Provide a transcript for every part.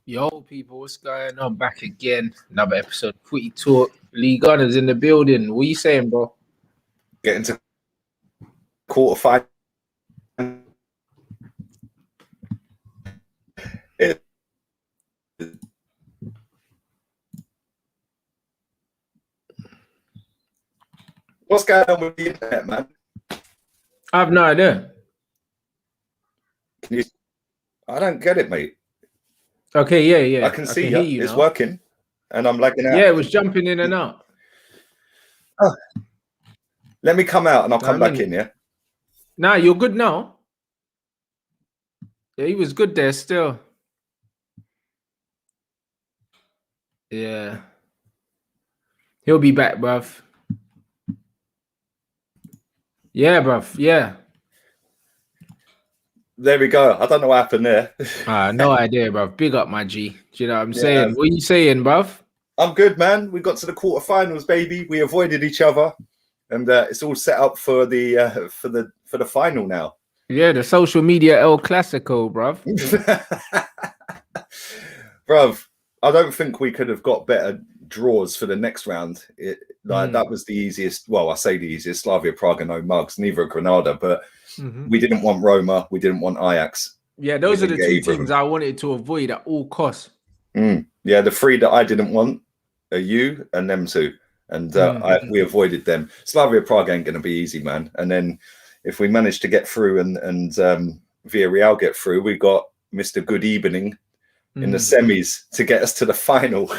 Yo, people, what's going on? Back again. Another episode of Footy Talk. Lee Gunners in the building. What are you saying, bro? Getting to quarterfinal. What's going on with the internet, man? I have no idea. I don't get it, mate. Okay, yeah. I can see hear you. It's now. working, and I'm lagging out. Yeah, it was jumping in and out. Oh. Let me come out and I'll come back in, yeah? Nah, you're good now. Yeah, he was good there still. Yeah. He'll be back, bruv. Yeah, bruv. Yeah. There we go. I don't know what happened there. No idea, bruv. Big up, my G. Do you know what I'm saying? What are you saying, bruv? I'm good, man. We got to the quarterfinals, baby. We avoided each other, and it's all set up for the final now. Yeah, the social media El Clasico, bruv. Bruv, I don't think we could have got better draws for the next round. That was the easiest. Well, I say the easiest. Slavia Prague, no mugs. Neither Granada, but we didn't want Roma. We didn't want Ajax. Yeah, those are the two teams I wanted to avoid at all costs. Yeah, the three that I didn't want are you and them two, and we avoided them. Slavia Prague ain't going to be easy, man. And then if we manage to get through and Villarreal get through, we got Mr. Good Evening in the semis to get us to the final.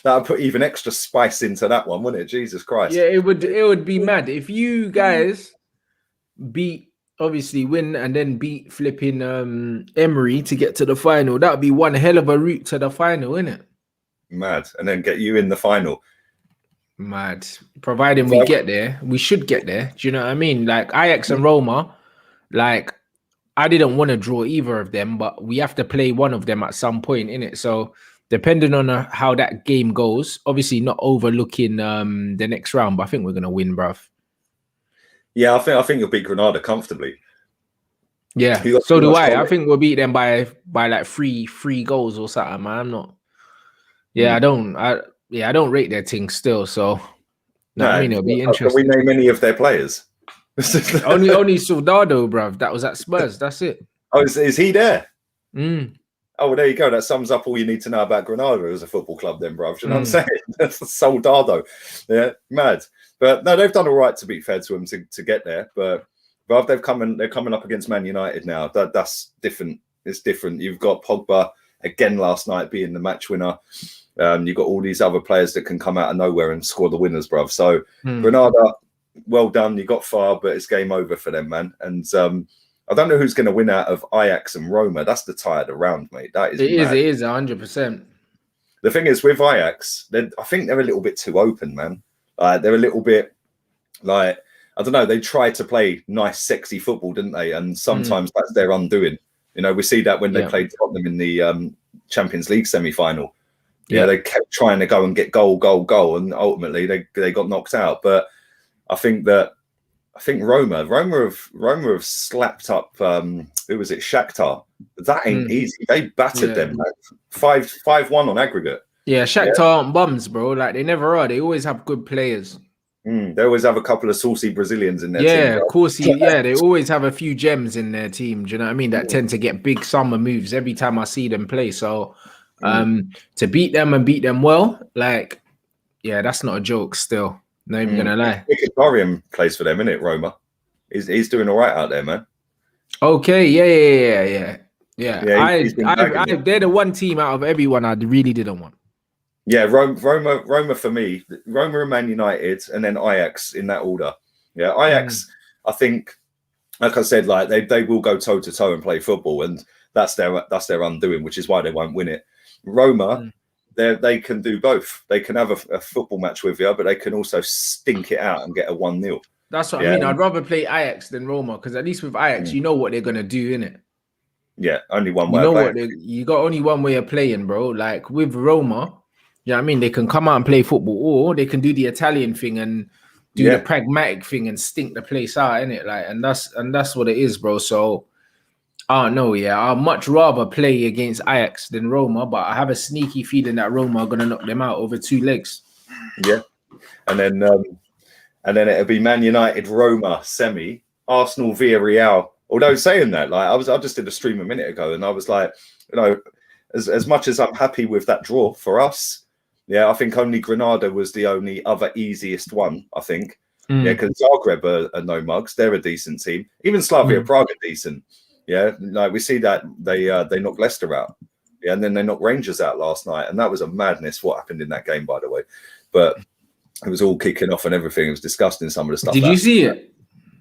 That'll put even extra spice into that one, wouldn't it? Jesus Christ. Yeah, it would be mad if you guys obviously win and then beat flipping Emery to get to the final. That would be one hell of a route to the final, isn't it? Mad. And then get you in the final. Mad. Providing we get there, we should get there. Do you know what I mean? Like Ajax and Roma, like I didn't want to draw either of them, but we have to play one of them at some point, innit? So depending on how that game goes, obviously not overlooking the next round, but I think we're gonna win, bruv. Yeah, I think you'll beat Granada comfortably. Yeah, so do I. I think we'll beat them by like three goals or something, man. I'm not. Yeah, I don't rate their thing still. So no, I mean it'll be interesting. Can we name any of their players? only Soldado, bruv. That was at Spurs. That's it. Oh, is he there? Oh, well, there you go. That sums up all you need to know about Granada as a football club, then, bruv. Do you know what I'm saying? That's Soldado. Yeah, mad. But no, they've done all right, to be fair to them, to get there. But bruv, they're coming up against Man United now. That's different. It's different. You've got Pogba again last night being the match winner. You've got all these other players that can come out of nowhere and score the winners, bruv. So Granada, well done. You got far, but it's game over for them, man. And I don't know who's going to win out of Ajax and Roma. That's the tie of the round, mate. It is 100%. The thing is with Ajax, I think they're a little bit too open, man. They're a little bit like, I don't know, they tried to play nice, sexy football, didn't they? And sometimes that's their undoing. You know, we see that when they played Tottenham in the Champions League semi-final. Yeah, they kept trying to go and get goal, and ultimately they got knocked out. But I think Roma have slapped up who was it, Shakhtar. That ain't easy. They battered them, like 5-1 on aggregate. Yeah, Shakhtar aren't bums, bro. Like they never are. They always have good players. They always have a couple of saucy Brazilians in their team. Yeah, of course. They always have a few gems in their team. Do you know what I mean? That tend to get big summer moves every time I see them play. So to beat them and beat them well, like, yeah, that's not a joke still. Not even gonna lie. Mkhitaryan plays for them, innit, Roma? He's doing all right out there, man. Okay, yeah. They're the one team out of everyone I really didn't want. Yeah, Roma for me, Roma and Man United, and then Ajax in that order. Yeah, Ajax, I think, like I said, like they will go toe to toe and play football, and that's their undoing, which is why they won't win it. Roma, they can do both. They can have a football match with you, but they can also stink it out and get a 1-0. That's what I mean. I'd rather play Ajax than Roma, because at least with Ajax, you know what they're gonna do, innit? Yeah, only one way. You got only one way of playing, bro. Like with Roma, you know what I mean? They can come out and play football, or they can do the Italian thing and do the pragmatic thing and stink the place out, innit? Like, and that's what it is, bro. So Oh no, yeah, I'd much rather play against Ajax than Roma, but I have a sneaky feeling that Roma are gonna knock them out over 2 legs. Yeah, and then it'll be Man United, Roma semi, Arsenal, Villarreal. Although saying that, like I just did a stream a minute ago, and I was like, as much as I'm happy with that draw for us, yeah, I think only Granada was the only other easiest one. I think, yeah, because Zagreb are no mugs. They're a decent team. Even Slavia Prague are decent. Yeah, like we see that they knocked Leicester out. Yeah, and then they knocked Rangers out last night, and that was a madness. What happened in that game, by the way, but it was all kicking off and everything. It was disgusting. Some of the stuff. Did you see it?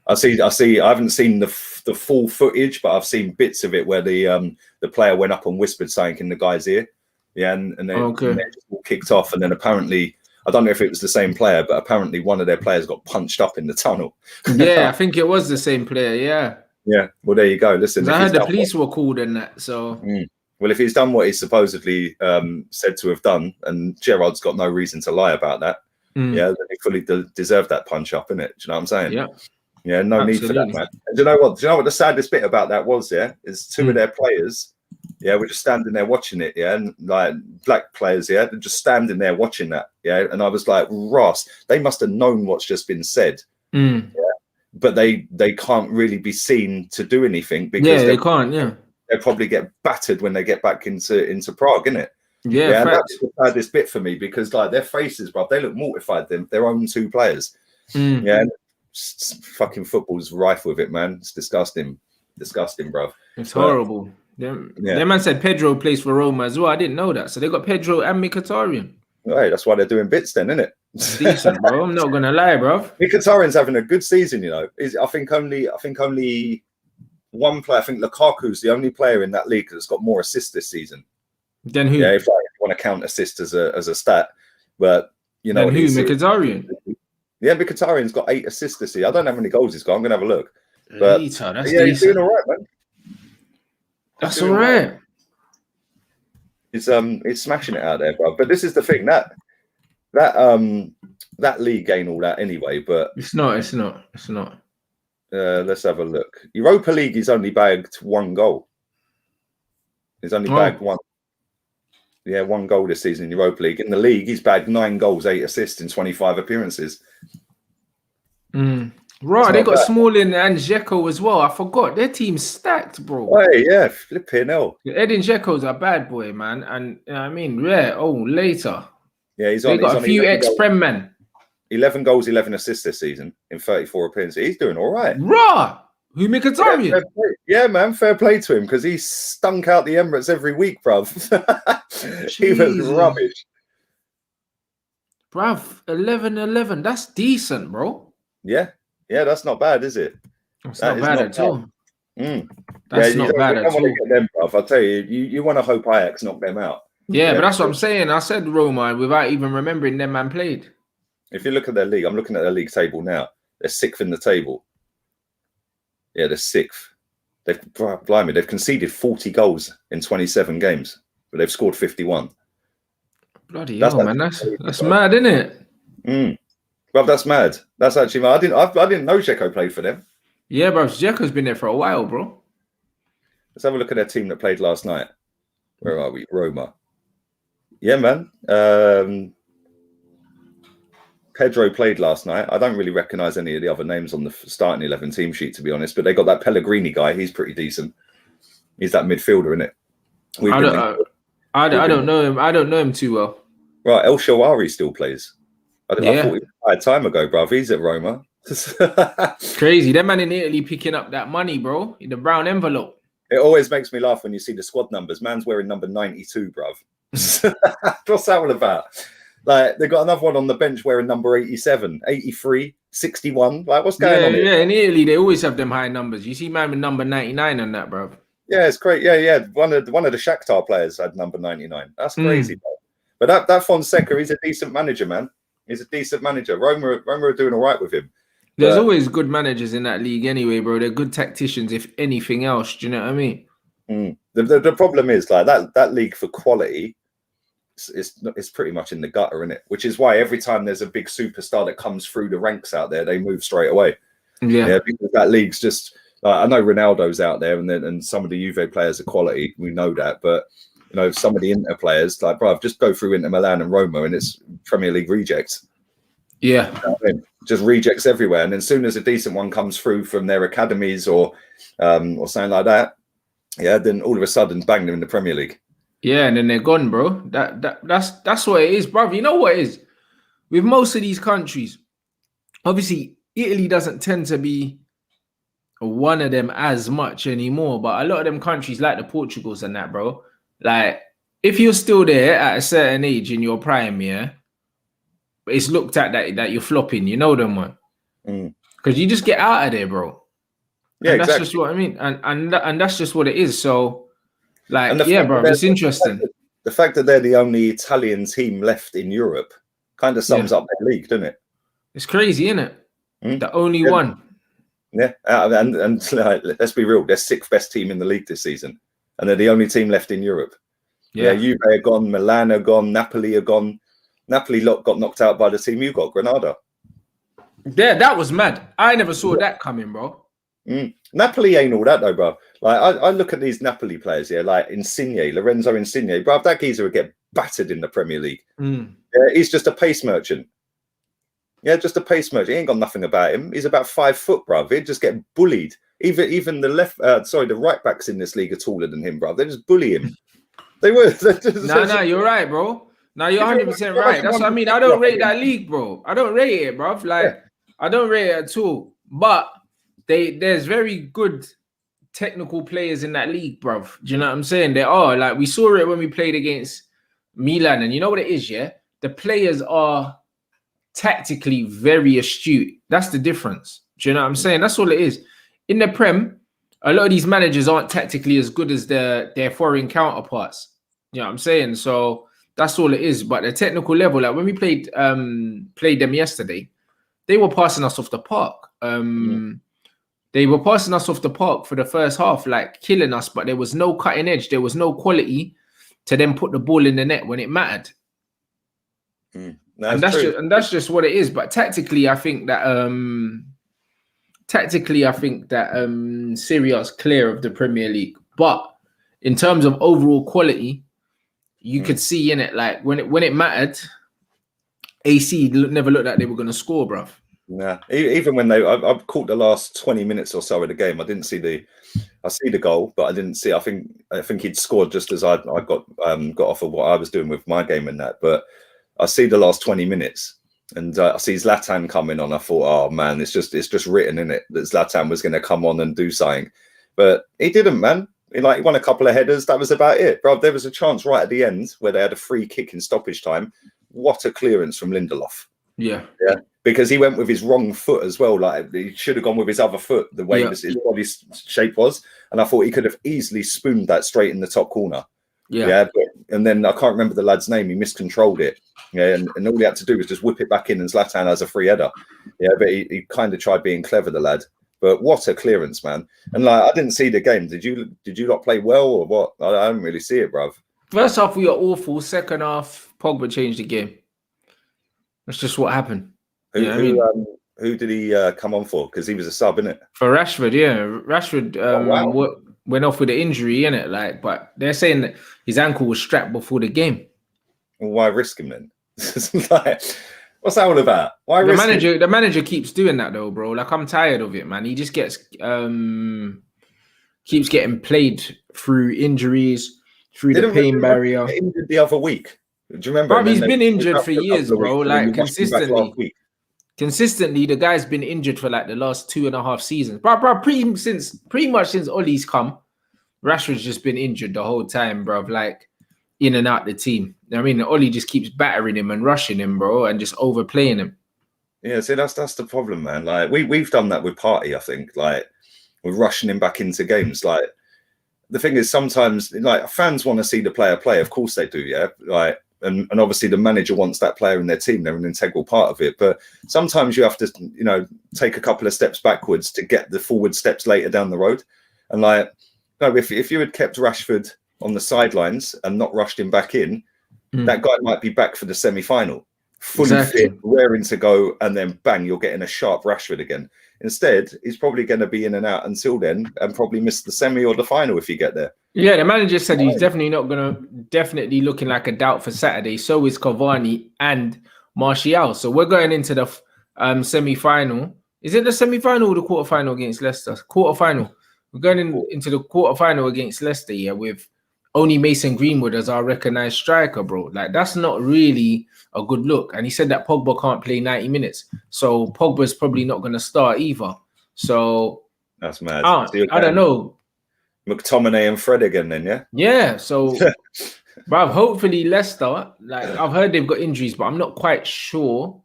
I see. I haven't seen the full footage, but I've seen bits of it where the player went up and whispered something in the guy's ear. Yeah, and they just all kicked off, and then apparently, I don't know if it was the same player, but apparently one of their players got punched up in the tunnel. Yeah, I think it was the same player. Yeah. Yeah. Well, there you go. Listen, I heard the police were called in that. So. Well, if he's done what he's supposedly said to have done, and Gerrard's got no reason to lie about that, yeah, then he fully deserved that punch up, innit? Do you know what I'm saying? Yeah. Yeah, no need for that, man. And do you know what? Do you know what the saddest bit about that was? Yeah, is two of their players. Yeah, we're just standing there watching it. Yeah, and like black players. Yeah, they're just standing there watching that. Yeah, and I was like, Ross, they must have known what's just been said. Yeah, but they can't really be seen to do anything because they can't. Yeah, they'll probably get battered when they get back into Prague, innit? Yeah, and that's the saddest bit for me because like their faces, bro, they look mortified. Their own two players. Yeah. Fucking football's rife with it, man. It's disgusting, bro. It's horrible. Their man said Pedro plays for Roma as well. I didn't know that. So they got Pedro and Mkhitaryan. Right, that's why they're doing bits then, isn't it? Decent, bro. I'm not gonna lie, bro. Mkhitaryan's having a good season, you know. I think only one player. I think Lukaku's the only player in that league that's got more assists this season. Then who? Yeah, if you want to count assists as a stat, but you know, then who? Mkhitaryan. Yeah, Mkhitaryan's got 8 assists this year. I don't know how many goals he's got. I'm gonna have a look. But that's he's doing all right, man. That's all right. He's smashing it out there, bro. But this is the thing that league ain't all that anyway. But it's not. Let's have a look. Europa League, he's only bagged 1 goal. He's only bagged one. Yeah, 1 goal this season in Europa League. In the league, he's bagged 9 goals, 8 assists in 25 appearances. Right, they got Smalling and Dzeko as well. I forgot. Their team's stacked, bro. Hey, yeah, flipping hell. Edin Dzeko's a bad boy, man. And you know what I mean, later. Yeah, they got a few ex-Prem men. 11 goals, 11 assists this season in 34 appearances. He's doing all right. Raw. Who Mkhitaryan? Yeah, man, fair play to him because he stunk out the Emirates every week, bruv. He was rubbish. Bruv, 11-11. That's decent, bro. Yeah, that's not bad, is it? That's not bad at all. That's not bad at all. Get them, bruv. I'll tell you, you want to hope Ajax knock them out. Yeah, but that's what I'm saying. I said Roma without even remembering them man played. If you look at their league, I'm looking at their league table now. They're 6th in the table. Yeah, they're 6th. They've conceded 40 goals in 27 games, but they've scored 51. Bloody hell, man! That's mad, isn't it? Well, that's mad. That's actually mad. I didn't know Dzeko played for them. Yeah, bro. Dzeko's been there for a while, bro. Let's have a look at their team that played last night. Where are we? Roma. Yeah, man. Pedro played last night. I don't really recognise any of the other names on the starting 11 team sheet, to be honest. But they got that Pellegrini guy. He's pretty decent. He's that midfielder, isn't it? I don't know him. I don't know him too well. Right, El Shawari still plays. I thought he died time ago, bruv. He's at Roma. Crazy. That man in Italy picking up that money, bro. In the brown envelope. It always makes me laugh when you see the squad numbers. Man's wearing number 92, bruv. What's that all about? Like, they got another one on the bench wearing number 87, 83, 61. Like, what's going on here? Yeah, in Italy, they always have them high numbers. You see man with number 99 on that, bro. Yeah, it's great. Yeah. One of the Shakhtar players had number 99. That's crazy, bro. But that Fonseca, he's a decent manager, man. He's a decent manager. Roma are doing all right with him. There's always good managers in that league anyway, bro. They're good tacticians, if anything else. Do you know what I mean? The problem is, like, that league for quality, it's pretty much in the gutter, isn't it? Which is why every time there's a big superstar that comes through the ranks out there, they move straight away. Yeah, because that league's just I know Ronaldo's out there, and some of the Juve players are quality. We know that, but you know, some of the Inter players, like, bro, just go through Inter Milan and Roma, and it's Premier League rejects. Yeah, you know I mean? Just rejects everywhere. And then as soon as a decent one comes through from their academies or something like that, yeah, then all of a sudden, bang, they're in the Premier League. Yeah, and then they're gone, bro. That's what it is, bro. You know what it is with most of these countries. Obviously, Italy doesn't tend to be one of them as much anymore, but a lot of them countries like the Portugals and that, bro. Like, if you're still there at a certain age in your prime, yeah, it's looked at that you're flopping. You know them, one, because you just get out of there, bro. Yeah, and that's exactly. just what I mean, and that's just what it is. So, like, yeah, bro, it's interesting. The fact that they're the only Italian team left in Europe kind of sums up their league, doesn't it? It's crazy, isn't it? The only one. Yeah, and like, let's be real, they're 6th best team in the league this season, and they're the only team left in Europe. Yeah, Juve are gone, Milan are gone, Napoli are gone. Napoli got knocked out by the team you got, Granada. Yeah, that was mad. I never saw that coming, bro. Napoli ain't all that though, bro. Like I look at these Napoli players here, like Lorenzo Insigne, bro. That geezer would get battered in the Premier League. Yeah, he's just a pace merchant. Yeah, just a pace merchant. He ain't got nothing about him. He's about 5 foot, bro. He'd just get bullied. Even the right backs in this league are taller than him, bro. They just bully him. They were. No, you're right, bro. No, you're 100% right. That's what I mean. I don't rate that league, bro. I don't rate it, bro. Like, I don't rate it at all. But there's very good technical players in that league, bro. Do you know what I'm saying? There are. Like, we saw it when we played against Milan, and you know what it is, yeah? The players are tactically very astute. That's the difference. Do you know what I'm saying? That's all it is. In the Prem, a lot of these managers aren't tactically as good as their foreign counterparts. You know what I'm saying? So that's all it is. But the technical level, like when we played them yesterday, they were passing us off the park. They were passing us off the park for the first half, like killing us, but there was no cutting edge. There was no quality to then put the ball in the net when it mattered. And that's just what it is. But tactically, I think that Serie A is clear of the Premier League. But in terms of overall quality, you could see in it, like when it mattered, AC never looked like they were going to score, bruv. Yeah, even when I've caught the last 20 minutes or so of the game. I didn't see I see the goal, but I didn't see. I think he'd scored just as I got off of what I was doing with my game and that. But I see the last 20 minutes, and I see Zlatan coming on. I thought, oh man, it's just written in it that Zlatan was going to come on and do something, but he didn't, man. He won a couple of headers. That was about it, bro. There was a chance right at the end where they had a free kick in stoppage time. What a clearance from Lindelof. Yeah. Because he went with his wrong foot as well. Like, he should have gone with his other foot, the way his body shape was. And I thought he could have easily spooned that straight in the top corner. And then I can't remember the lad's name. He miscontrolled it. And all he had to do was just whip it back in, and Zlatan has a free header. But he kind of tried being clever, the lad. But what a clearance, man. And I didn't see the game. Did you not play well or what? I didn't really see it, bruv. First half, we were awful. Second half, Pogba changed the game. That's just what happened. Who did he come on for? Because he was a sub, innit? For Rashford, yeah. Rashford went off with an injury, innit? But they're saying that his ankle was strapped before the game. Well, why risk him then? What's that all about? Why the manager keeps doing that though, bro. Like, I'm tired of it, man. He just keeps getting played through injuries, through the pain barrier. Injured the other week. Do you remember? Bro, he's been injured for years, bro. Like, consistently, the guy's been injured for like the last 2.5 seasons. Bro, pretty much since Ollie's come, Rashford's just been injured the whole time, bro. Like, in and out the team. I mean, Ollie just keeps battering him and rushing him, bro, and just overplaying him. Yeah, see, that's the problem, man. Like, we've done that with Partey, I think. Like, we're rushing him back into games. Like, the thing is, sometimes, like, fans want to see the player play. Of course they do, yeah. Like, and obviously the manager wants that player in their team. They're an integral part of it. But sometimes you have to, take a couple of steps backwards to get the forward steps later down the road. And like, no, if you had kept Rashford on the sidelines and not rushed him back in, that guy might be back for the semi-final, fully fit, raring to go, and then bang, you're getting a sharp Rashford again. Instead, he's probably going to be in and out until then, and probably miss the semi or the final if you get there. Yeah, the manager said he's definitely looking like a doubt for Saturday. So is Cavani and Martial. So we're going into the semi-final. Is it the semi-final or the quarter-final against Leicester? Quarter-final. We're going into the quarter-final against Leicester, yeah, with only Mason Greenwood as our recognised striker, bro. Like, that's not really a good look. And he said that Pogba can't play 90 minutes. So Pogba's probably not going to start either. So that's mad. I don't know. McTominay and Fred again then, yeah? Yeah, so bruv, hopefully Leicester, like I've heard they've got injuries, but I'm not quite sure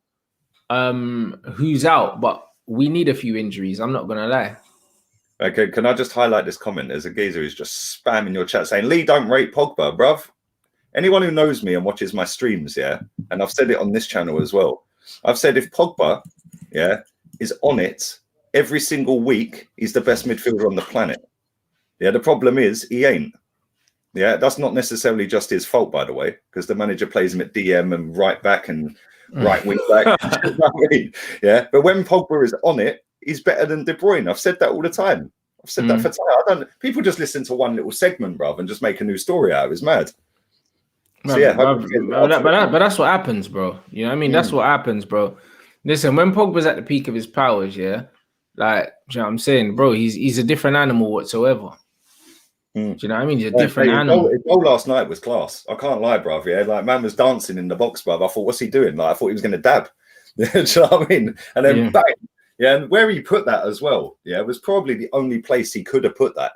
who's out, but we need a few injuries, I'm not gonna lie. Okay, can I just highlight this comment? There's a geezer who's just spamming your chat saying, Lee, don't rate Pogba, bruv. Anyone who knows me and watches my streams, yeah, and I've said it on this channel as well, I've said if Pogba, yeah, is on it every single week, he's the best midfielder on the planet. Yeah, the problem is he ain't. Yeah, that's not necessarily just his fault, by the way, because the manager plays him at DM and right back and right wing back. You know what I mean? Yeah, but when Pogba is on it, he's better than De Bruyne. I've said that all the time. I've said that for time. People just listen to one little segment, bruv, and just make a new story out of it. It's mad. So, yeah, but that's what happens, bro. You know what I mean? That's what happens, bro. Listen, when Pogba's at the peak of his powers, yeah, like, you know what I'm saying, bro, he's a different animal whatsoever. Do you know what I mean? He's a different animal. His goal last night was class. I can't lie, bruv. Yeah, like, man was dancing in the box, bruv. I thought, what's he doing? Like, I thought he was going to dab. Do you know what I mean? And then bang. Yeah, and where he put that as well, yeah, was probably the only place he could have put that.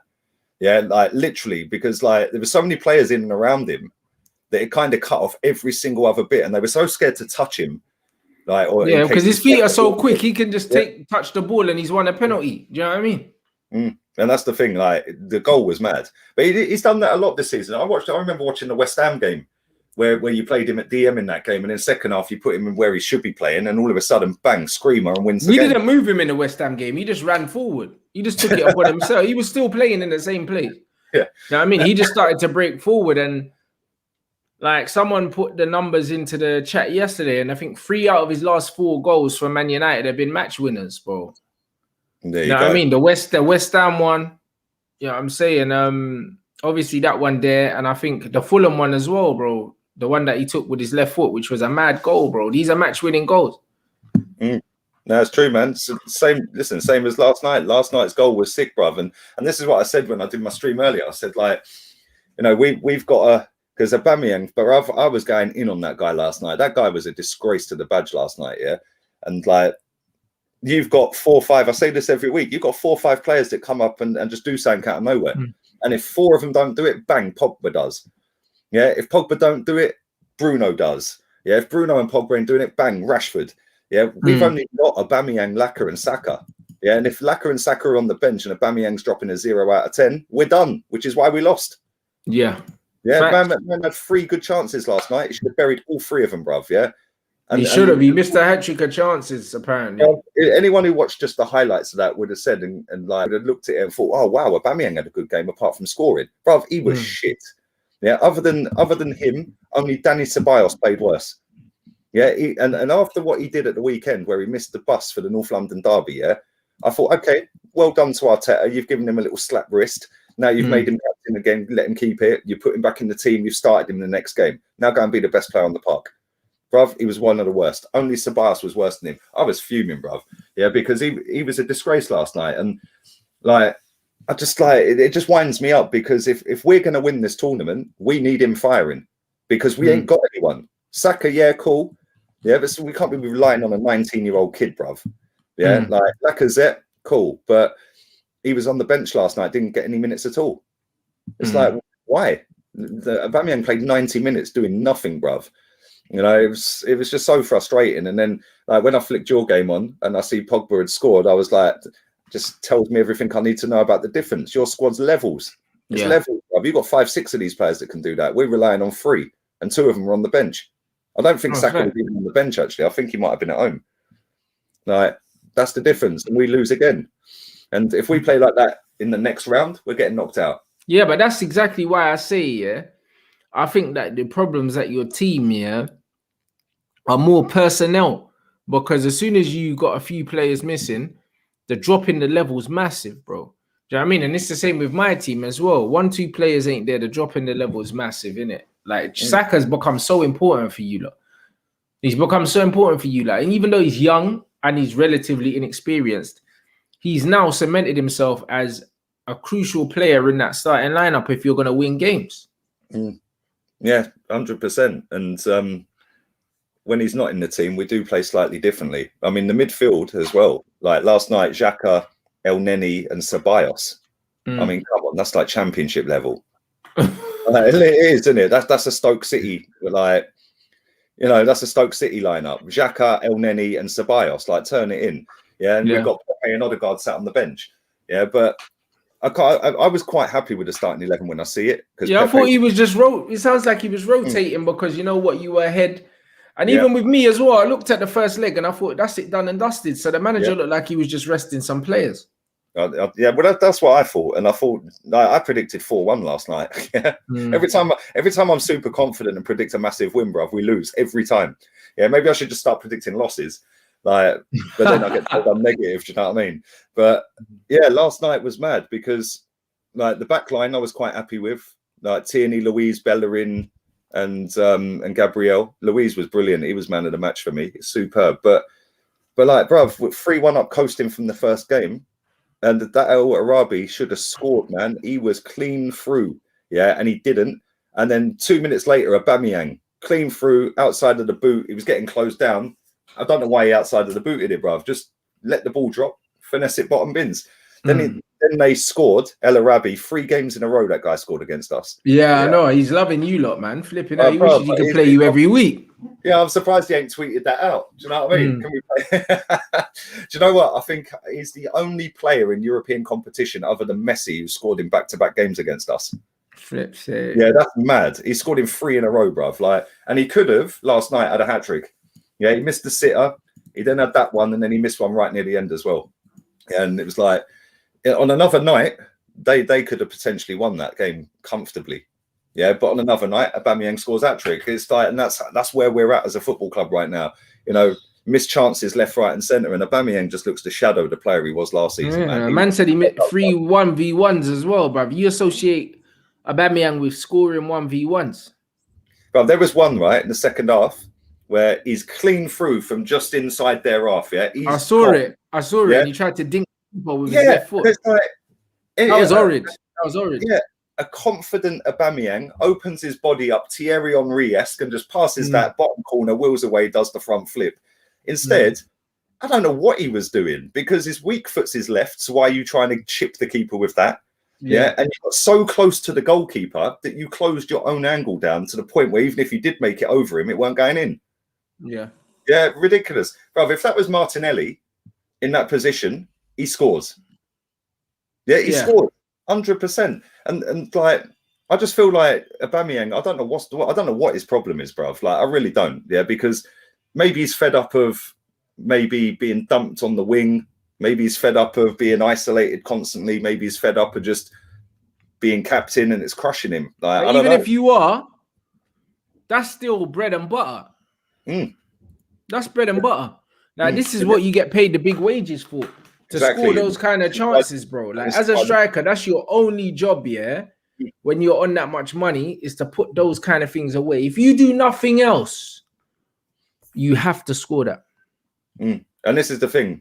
Yeah, like literally, because like there were so many players in and around him that it kind of cut off every single other bit, and they were so scared to touch him. Like, or yeah, because his feet are so quick, he can just touch the ball and he's won a penalty. Do you know what I mean? And that's the thing. Like, the goal was mad, but he's done that a lot this season. I remember watching the West Ham game where you played him at DM in that game, and in second half you put him in where he should be playing, and all of a sudden, bang, screamer and wins. We didn't move him in the West Ham game. He just ran forward. He just took it upon himself. He was still playing in the same place. Yeah, you know what I mean, he just started to break forward, and like someone put the numbers into the chat yesterday, and I think 3 out of his last 4 goals for Man United have been match winners, bro. There you know what I mean? The West Ham one, you know what I'm saying? Obviously that one there, and I think the Fulham one as well, bro. The one that he took with his left foot, which was a mad goal, bro. These are match-winning goals. No, it's true, man. Same as last night. Last night's goal was sick, bruv. And this is what I said when I did my stream earlier. I said, like, you know, we've got a, because Aubameyang, but I was going in on that guy last night. That guy was a disgrace to the badge last night, yeah. And like, you've got 4 or 5. I say this every week. You've got 4 or 5 players that come up and just do something out of nowhere. And if 4 of them don't do it, bang, Pogba does. Yeah, if Pogba don't do it, Bruno does. Yeah, if Bruno and Pogba ain't doing it, bang, Rashford. Yeah, we've only got Aubameyang, Laka, and Saka. Yeah, and if Laka and Saka are on the bench and Aubameyang's dropping a 0 out of 10, we're done, which is why we lost. Yeah. Yeah, man had 3 good chances last night. He should have buried all 3 of them, bruv. Yeah. And he should have. He missed a hat-trick of chances, apparently. Anyone who watched just the highlights of that would have said and like would have looked at it and thought, oh wow, Aubameyang had a good game apart from scoring. Bruv, he was shit. Yeah, other than him, only Danny Ceballos played worse. Yeah, and after what he did at the weekend, where he missed the bus for the North London derby, yeah, I thought, okay, well done to Arteta. You've given him a little slap wrist. Now you've made him captain again. Let him keep it. You put him back in the team. You've started him in the next game. Now go and be the best player on the park. Bruv, he was one of the worst. Only Ceballos was worse than him. I was fuming, bruv. Yeah, because he was a disgrace last night, and like. I just like it just winds me up because if we're going to win this tournament, we need him firing because we ain't got anyone. Saka, yeah, cool. Yeah, but we can't be relying on a 19-year-old kid, bruv. Yeah, like Lacazette, cool. But he was on the bench last night, didn't get any minutes at all. It's like, why? Aubameyang played 90 minutes doing nothing, bruv. You know, it was just so frustrating. And then like when I flicked your game on and I see Pogba had scored, I was like, just tells me everything I need to know about the difference. Your squad's levels. It's levels. You've got 5, 6 of these players that can do that. We're relying on 3, and 2 of them are on the bench. I don't think Saka was even on the bench, actually. I think he might have been at home. Like, that's the difference. And we lose again. And if we play like that in the next round, we're getting knocked out. Yeah, but that's exactly why I say, yeah, I think that the problems at your team, yeah, are more personnel. Because as soon as you got a few players missing, the drop in the level is massive, bro. Do you know what I mean? And it's the same with my team as well. 1-2 players ain't there. The drop in the level is massive, innit? Like Saka's become so important for you, lot. He's become so important for you, like, and even though he's young and he's relatively inexperienced, he's now cemented himself as a crucial player in that starting lineup if you're going to win games. Yeah, 100%. And when he's not in the team, we do play slightly differently. I mean, the midfield as well. Like last night, Xhaka, El Neni, and Ceballos. I mean, come on, that's like championship level. It is, isn't it? That's a Stoke City, like, you know, that's a Stoke City lineup. Xhaka, El Neni, and Ceballos. Like, turn it in. Yeah, and we've got Pepe and Odegaard sat on the bench. Yeah, but I was quite happy with the starting 11 when I see it. Yeah, Pepe, I thought he was just it sounds like he was rotating because you know what, you were ahead. And even with me as well, I looked at the first leg and I thought that's it, done and dusted. So the manager looked like he was just resting some players. Yeah, well, that's what I thought, and I thought I predicted 4-1 last night. Every time I'm super confident and predict a massive win, bruv, we lose every time. Yeah, maybe I should just start predicting losses, like, but then I get told I'm negative. Do you know what I mean? But yeah, last night was mad because like the back line I was quite happy with, like Tierney, Luiz, Bellerin, and Gabriel. Luiz was brilliant. He was man of the match for me. It's superb. But like, bruv, with 3-1 up coasting from the first game. And that El Arabi should have scored, man. He was clean through, yeah, and he didn't. And then 2 minutes later, Aubameyang clean through outside of the boot. He was getting closed down. I don't know why he outside of the boot did it, bruv. Just let the ball drop, finesse it bottom bins. Then they scored. El Arabi 3 games in a row. That guy scored against us. Yeah, I know. He's loving you lot, man. Flipping out. He wishes he could play you every week. Yeah, I'm surprised he ain't tweeted that out. Do you know what I mean? Can we play? Do you know what? I think he's the only player in European competition other than Messi who scored in back-to-back games against us. Flips it. Yeah, that's mad. He scored in 3 in a row, bruv. Like, and he could have last night had a hat-trick. Yeah, he missed the sitter. He then had that one, and then he missed one right near the end as well. And it was like, on another night, they could have potentially won that game comfortably. Yeah, but on another night, Aubameyang scores hat-trick. It's like, and that's where we're at as a football club right now. You know, missed chances left, right, and centre, and Aubameyang just looks to shadow the player he was last season. Yeah, man said he made 3 1v1s as well, bruv. You associate Aubameyang with scoring 1v1s. But there was one right in the second half where he's clean through from just inside their half. Yeah, I saw it. And he tried to dink with his left foot. Like, that was horrid. That was horrid. Yeah. A confident Aubameyang opens his body up Thierry Henry-esque and just passes that bottom corner, wheels away, does the front flip. Instead, I don't know what he was doing because his weak foot's his left. So why are you trying to chip the keeper with that? Yeah. And you got so close to the goalkeeper that you closed your own angle down to the point where even if you did make it over him, it weren't going in. Yeah. Yeah, ridiculous. Bro, if that was Martinelli in that position, he scores. Yeah, he scored 100%. And like, I just feel like Aubameyang, I don't know what his problem is, bruv. Like, I really don't. Yeah, because maybe he's fed up of maybe being dumped on the wing. Maybe he's fed up of being isolated constantly. Maybe he's fed up of just being captain and it's crushing him. Like, even if you are, that's still bread and butter. That's bread and butter. Like, this is what you get paid the big wages for. To score those kind of chances, bro. Like, as a striker, that's your only job, yeah? When you're on that much money, is to put those kind of things away. If you do nothing else, you have to score that. And this is the thing.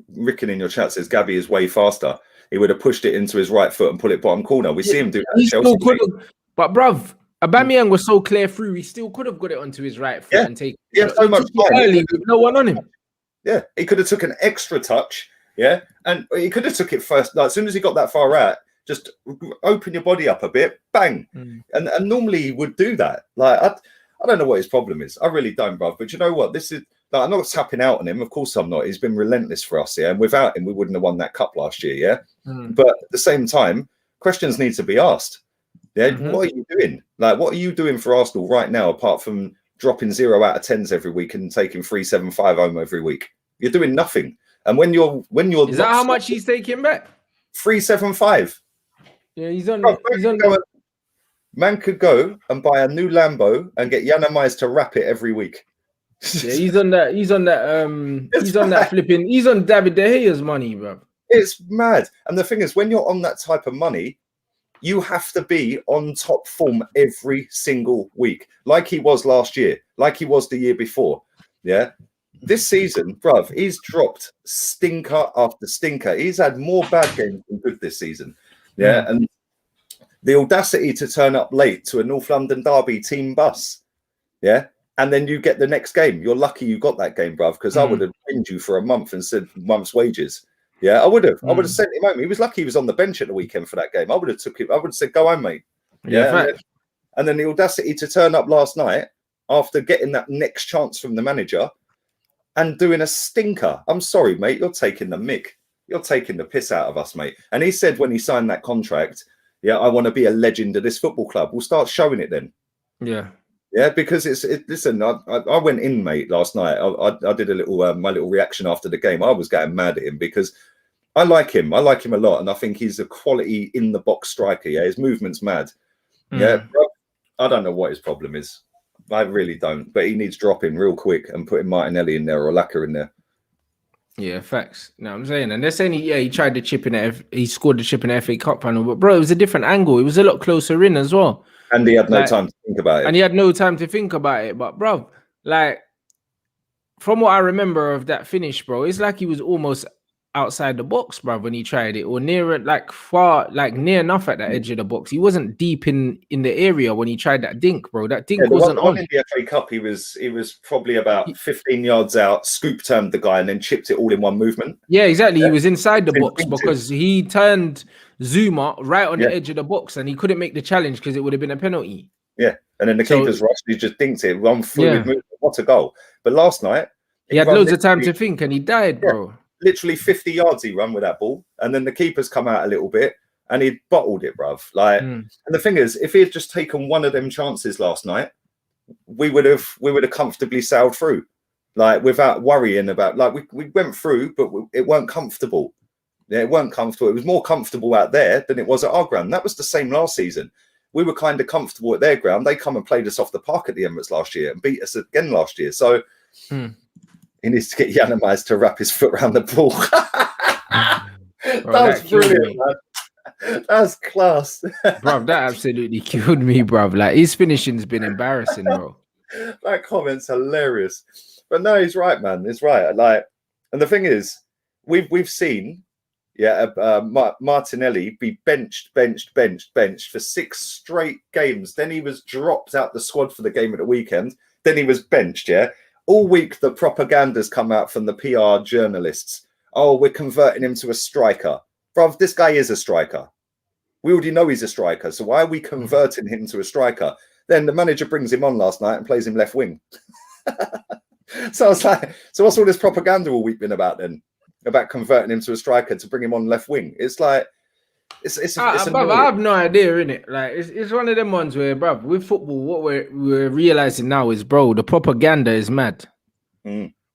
Ricken in your chat says Gabby is way faster. He would have pushed it into his right foot and put it bottom corner. We see him do that at Chelsea. But, bruv, Aubameyang was so clear through, he still could have got it onto his right foot and take it. Yeah, so much early with no one on him. Yeah, he could have took an extra touch. Yeah, and he could have took it first. Like, as soon as he got that far out, just open your body up a bit, bang. And normally he would do that. Like, I don't know what his problem is. I really don't, bruv. But you know what? This is, like, I'm not tapping out on him. Of course I'm not. He's been relentless for us, yeah. And without him, we wouldn't have won that cup last year, yeah. But at the same time, questions need to be asked. Yeah, what are you doing? Like, what are you doing for Arsenal right now, apart from dropping 0 out of 10s every week and taking 3-7-5 home every week? You're doing nothing. And when you're is that how much he's taking back? 3-7-5. Yeah, he's on. Man could go and buy a new Lambo and get Yanamais to wrap it every week. Yeah, he's on that. He's on that. He's on that flipping. He's on David De Gea's money, bro. It's mad. And the thing is, when you're on that type of money, you have to be on top form every single week, like he was last year, like he was the year before. Yeah. This season, bruv, he's dropped stinker after stinker. He's had more bad games than good this season. Yeah. And the audacity to turn up late to a North London derby team bus. Yeah. And then you get the next game. You're lucky you got that game, bruv, because I would have pinned you for a month and said month's wages. Yeah, I would have. I would have sent him home. He was lucky he was on the bench at the weekend for that game. I would have took him. I would have said, go home, mate. Yeah. And then the audacity to turn up last night after getting that next chance from the manager and doing a stinker. I'm sorry, mate. You're taking the mick. You're taking the piss out of us, mate. And he said when he signed that contract, yeah, I want to be a legend of this football club. We'll start showing it then. Yeah. Yeah, because listen, I went in, mate, last night. I did a little my little reaction after the game. I was getting mad at him because I like him. I like him a lot, and I think he's a quality in the box striker. Yeah, his movement's mad. Yeah, I don't know what his problem is. I really don't. But he needs dropping real quick and putting Martinelli in there or Laka in there. Yeah, facts. No, I'm saying, and they're saying he tried the chip in he scored the chip in the FA Cup final, but bro, it was a different angle. It was a lot closer in as well. And he had no time to think about it. And he had no time to think about it. But bro, like from what I remember of that finish, bro, it's like he was almost outside the box, bro, when he tried it, or near it, like far, like near enough at the edge of the box. He wasn't deep in the area when he tried that dink, bro. That dink wasn't on. In the FA Cup, he was probably about 15 yards out, scoop turned the guy, and then chipped it all in one movement. Yeah, exactly. Yeah. He was inside the box because he turned Zuma right on the edge of the box, and he couldn't make the challenge because it would have been a penalty. Yeah, and then the keeper's rushed. He just dinked it, one fluid movement. What a goal! But last night he had loads of time to think, and he died, bro. Literally 50 yards he run with that ball, and then the keeper's come out a little bit and he bottled it, bruv. Like, and the thing is, if he had just taken one of them chances last night, we would have comfortably sailed through, like without worrying about. Like we went through, but it weren't comfortable. Yeah, it weren't comfortable. It was more comfortable out there than it was at our ground. That was the same last season. We were kind of comfortable at their ground. They come and played us off the park at the Emirates last year and beat us again last year. So. He needs to get Yanamais to wrap his foot around the ball. That's brilliant, man. That's class. Bro, that absolutely killed me, bro. Like, his finishing's been embarrassing, bro. That comment's hilarious. But no, he's right, man. He's right. Like, and the thing is, we've seen, Martinelli be benched for 6 straight games. Then he was dropped out the squad for the game at the weekend. Then he was benched, yeah. All week, the propaganda's come out from the PR journalists. Oh, we're converting him to a striker. Bruv, this guy is a striker. We already know he's a striker. So why are we converting him to a striker? Then the manager brings him on last night and plays him left wing. So I was like, so what's all this propaganda all week been about then? About converting him to a striker to bring him on left wing? It's like, it's bruv, I have no idea, innit? Like, it's one of them ones where, bruv, with football, what we're realizing now is, bro, the propaganda is mad.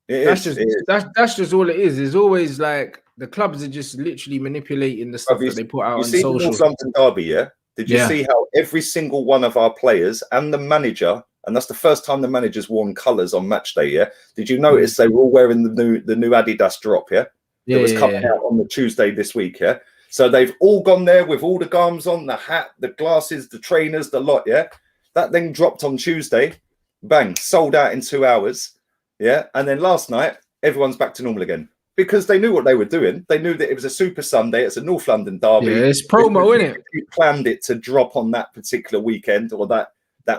That's just all it is. It's always like the clubs are just literally manipulating the stuff that they put out on social. You see the North London derby, yeah? Did you see how every single one of our players and the manager, and that's the first time the manager's worn colours on match day, yeah? Did you notice they were all wearing the new Adidas drop, yeah? That was coming out on the Tuesday this week, yeah? So they've all gone there with all the garms on, the hat, the glasses, the trainers, the lot, yeah? That then dropped on Tuesday. Bang, sold out in 2 hours, yeah? And then last night, everyone's back to normal again. Because they knew what they were doing. They knew that it was a Super Sunday. It's a North London derby. Yeah, it's promo, isn't it? You planned it to drop on that particular weekend or that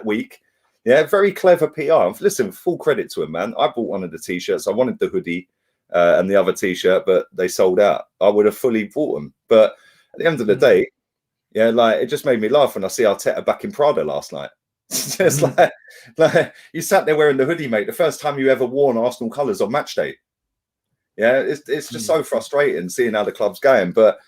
week. Yeah, very clever PR. Listen, full credit to him, man. I bought one of the T-shirts. I wanted the hoodie. And the other T-shirt, but they sold out. I would have fully bought them. But at the end of the day, yeah, like it just made me laugh when I see Arteta back in Prada last night. It's like you sat there wearing the hoodie, mate. The first time you ever worn Arsenal colours on match day. Yeah, it's just so frustrating seeing how the club's going. But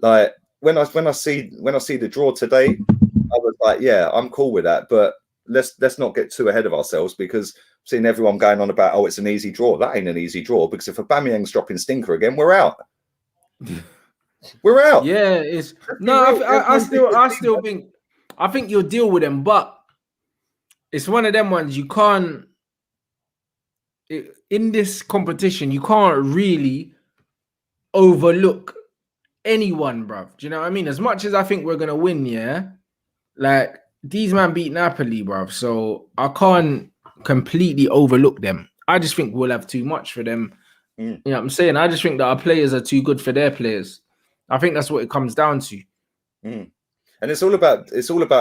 like when I see the draw today, I was like, yeah, I'm cool with that. But let's not get too ahead of ourselves because seeing everyone going on about, oh, it's an easy draw. That ain't an easy draw because if Aubameyang's dropping stinker again, we're out. We're out. Yeah, it's no. I still think you'll deal with them, but it's one of them ones you can't. in this competition, you can't really overlook anyone, bruv. Do you know what I mean? As much as I think we're gonna win, yeah, like these man beat Napoli, bruv. So I can't completely overlook them. I just think we'll have too much for them. You know what I'm saying? I just think that our players are too good for their players. I think that's what it comes down to. And it's all about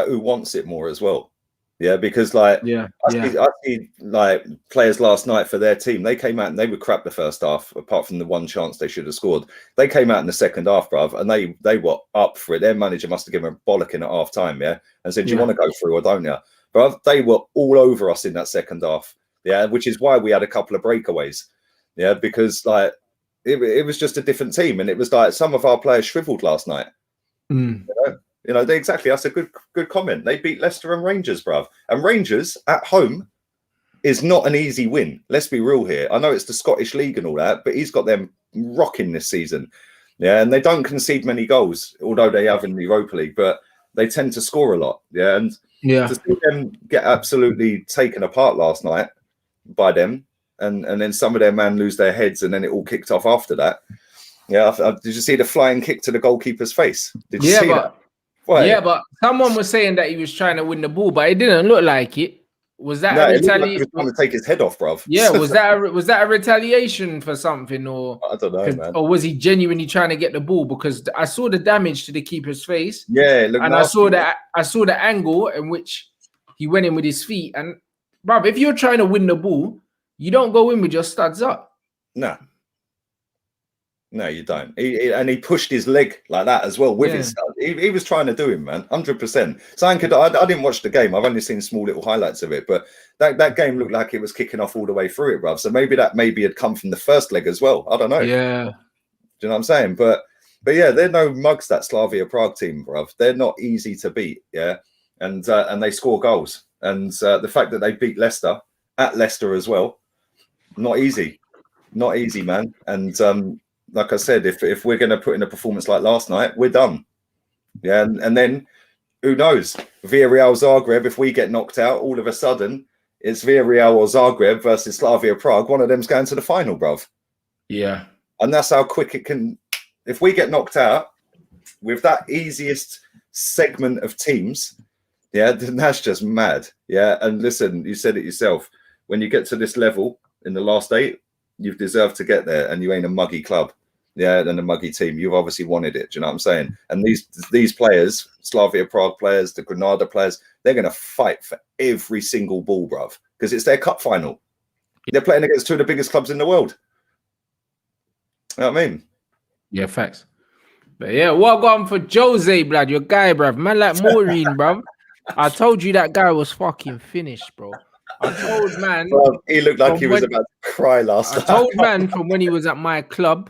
who wants it more as well. Yeah, because like I see like players last night for their team, they came out and they were crap the first half, apart from the one chance they should have scored. They came out in the second half, bruv, and they were up for it. Their manager must have given them a bollocking at half time, yeah, and said, "Do you want to go through or don't you?" But they were all over us in that second half, yeah, which is why we had a couple of breakaways, yeah, because like it was just a different team, and it was like some of our players shriveled last night. You know, that's a good comment. They beat Leicester and Rangers, bruv. And Rangers at home is not an easy win. Let's be real here. I know it's the Scottish League and all that, but he's got them rocking this season. Yeah, and they don't concede many goals, although they have in the Europa League, but they tend to score a lot. Yeah, and to see them get absolutely taken apart last night by them, and then some of their men lose their heads, and then it all kicked off after that. Yeah, did you see the flying kick to the goalkeeper's face? Did you see that? Why? Yeah, but someone was saying that he was trying to win the ball, but it didn't look like it. Was that a retaliation? Like he was trying to take his head off, bruv. Yeah, was that a retaliation for something, or I don't know, man? Or was he genuinely trying to get the ball? Because I saw the damage to the keeper's face. Yeah, and nasty. I saw the angle in which he went in with his feet. And bruv, if you're trying to win the ball, you don't go in with your studs up. No, you don't. He pushed his leg like that as well with his stud. He was trying to do him, man, 100%. So I didn't watch the game. I've only seen small little highlights of it, but that game looked like it was kicking off all the way through it, bruv. So maybe that had come from the first leg as well. I don't know. Yeah. Do you know what I'm saying? But yeah, they're no mugs, that Slavia Prague team, bruv. They're not easy to beat, yeah. And they score goals. And the fact that they beat Leicester at Leicester as well, not easy, man. And like I said, if we're going to put in a performance like last night, we're done. Yeah, and then who knows? Villarreal Zagreb, if we get knocked out, all of a sudden it's Villarreal or Zagreb versus Slavia Prague. One of them's going to the final, bruv. Yeah. And that's how quick it can. If we get knocked out with that easiest segment of teams, yeah, then that's just mad. Yeah, and listen, you said it yourself. When you get to this level in the last 8, you've deserved to get there, and you ain't a muggy club. Yeah, than a muggy team. You've obviously wanted it. Do you know what I'm saying? And these players, Slavia Prague players, the Granada players, they're going to fight for every single ball, bruv, because it's their cup final. They're playing against 2 of the biggest clubs in the world. You know what I mean? Yeah, facts. But yeah, what got him for Jose, blood? Your guy, bruv. Man like Maureen, bruv. I told you that guy was fucking finished, bro. I told man. Bro, he looked like he was about to cry last night. I told man from when he was at my club.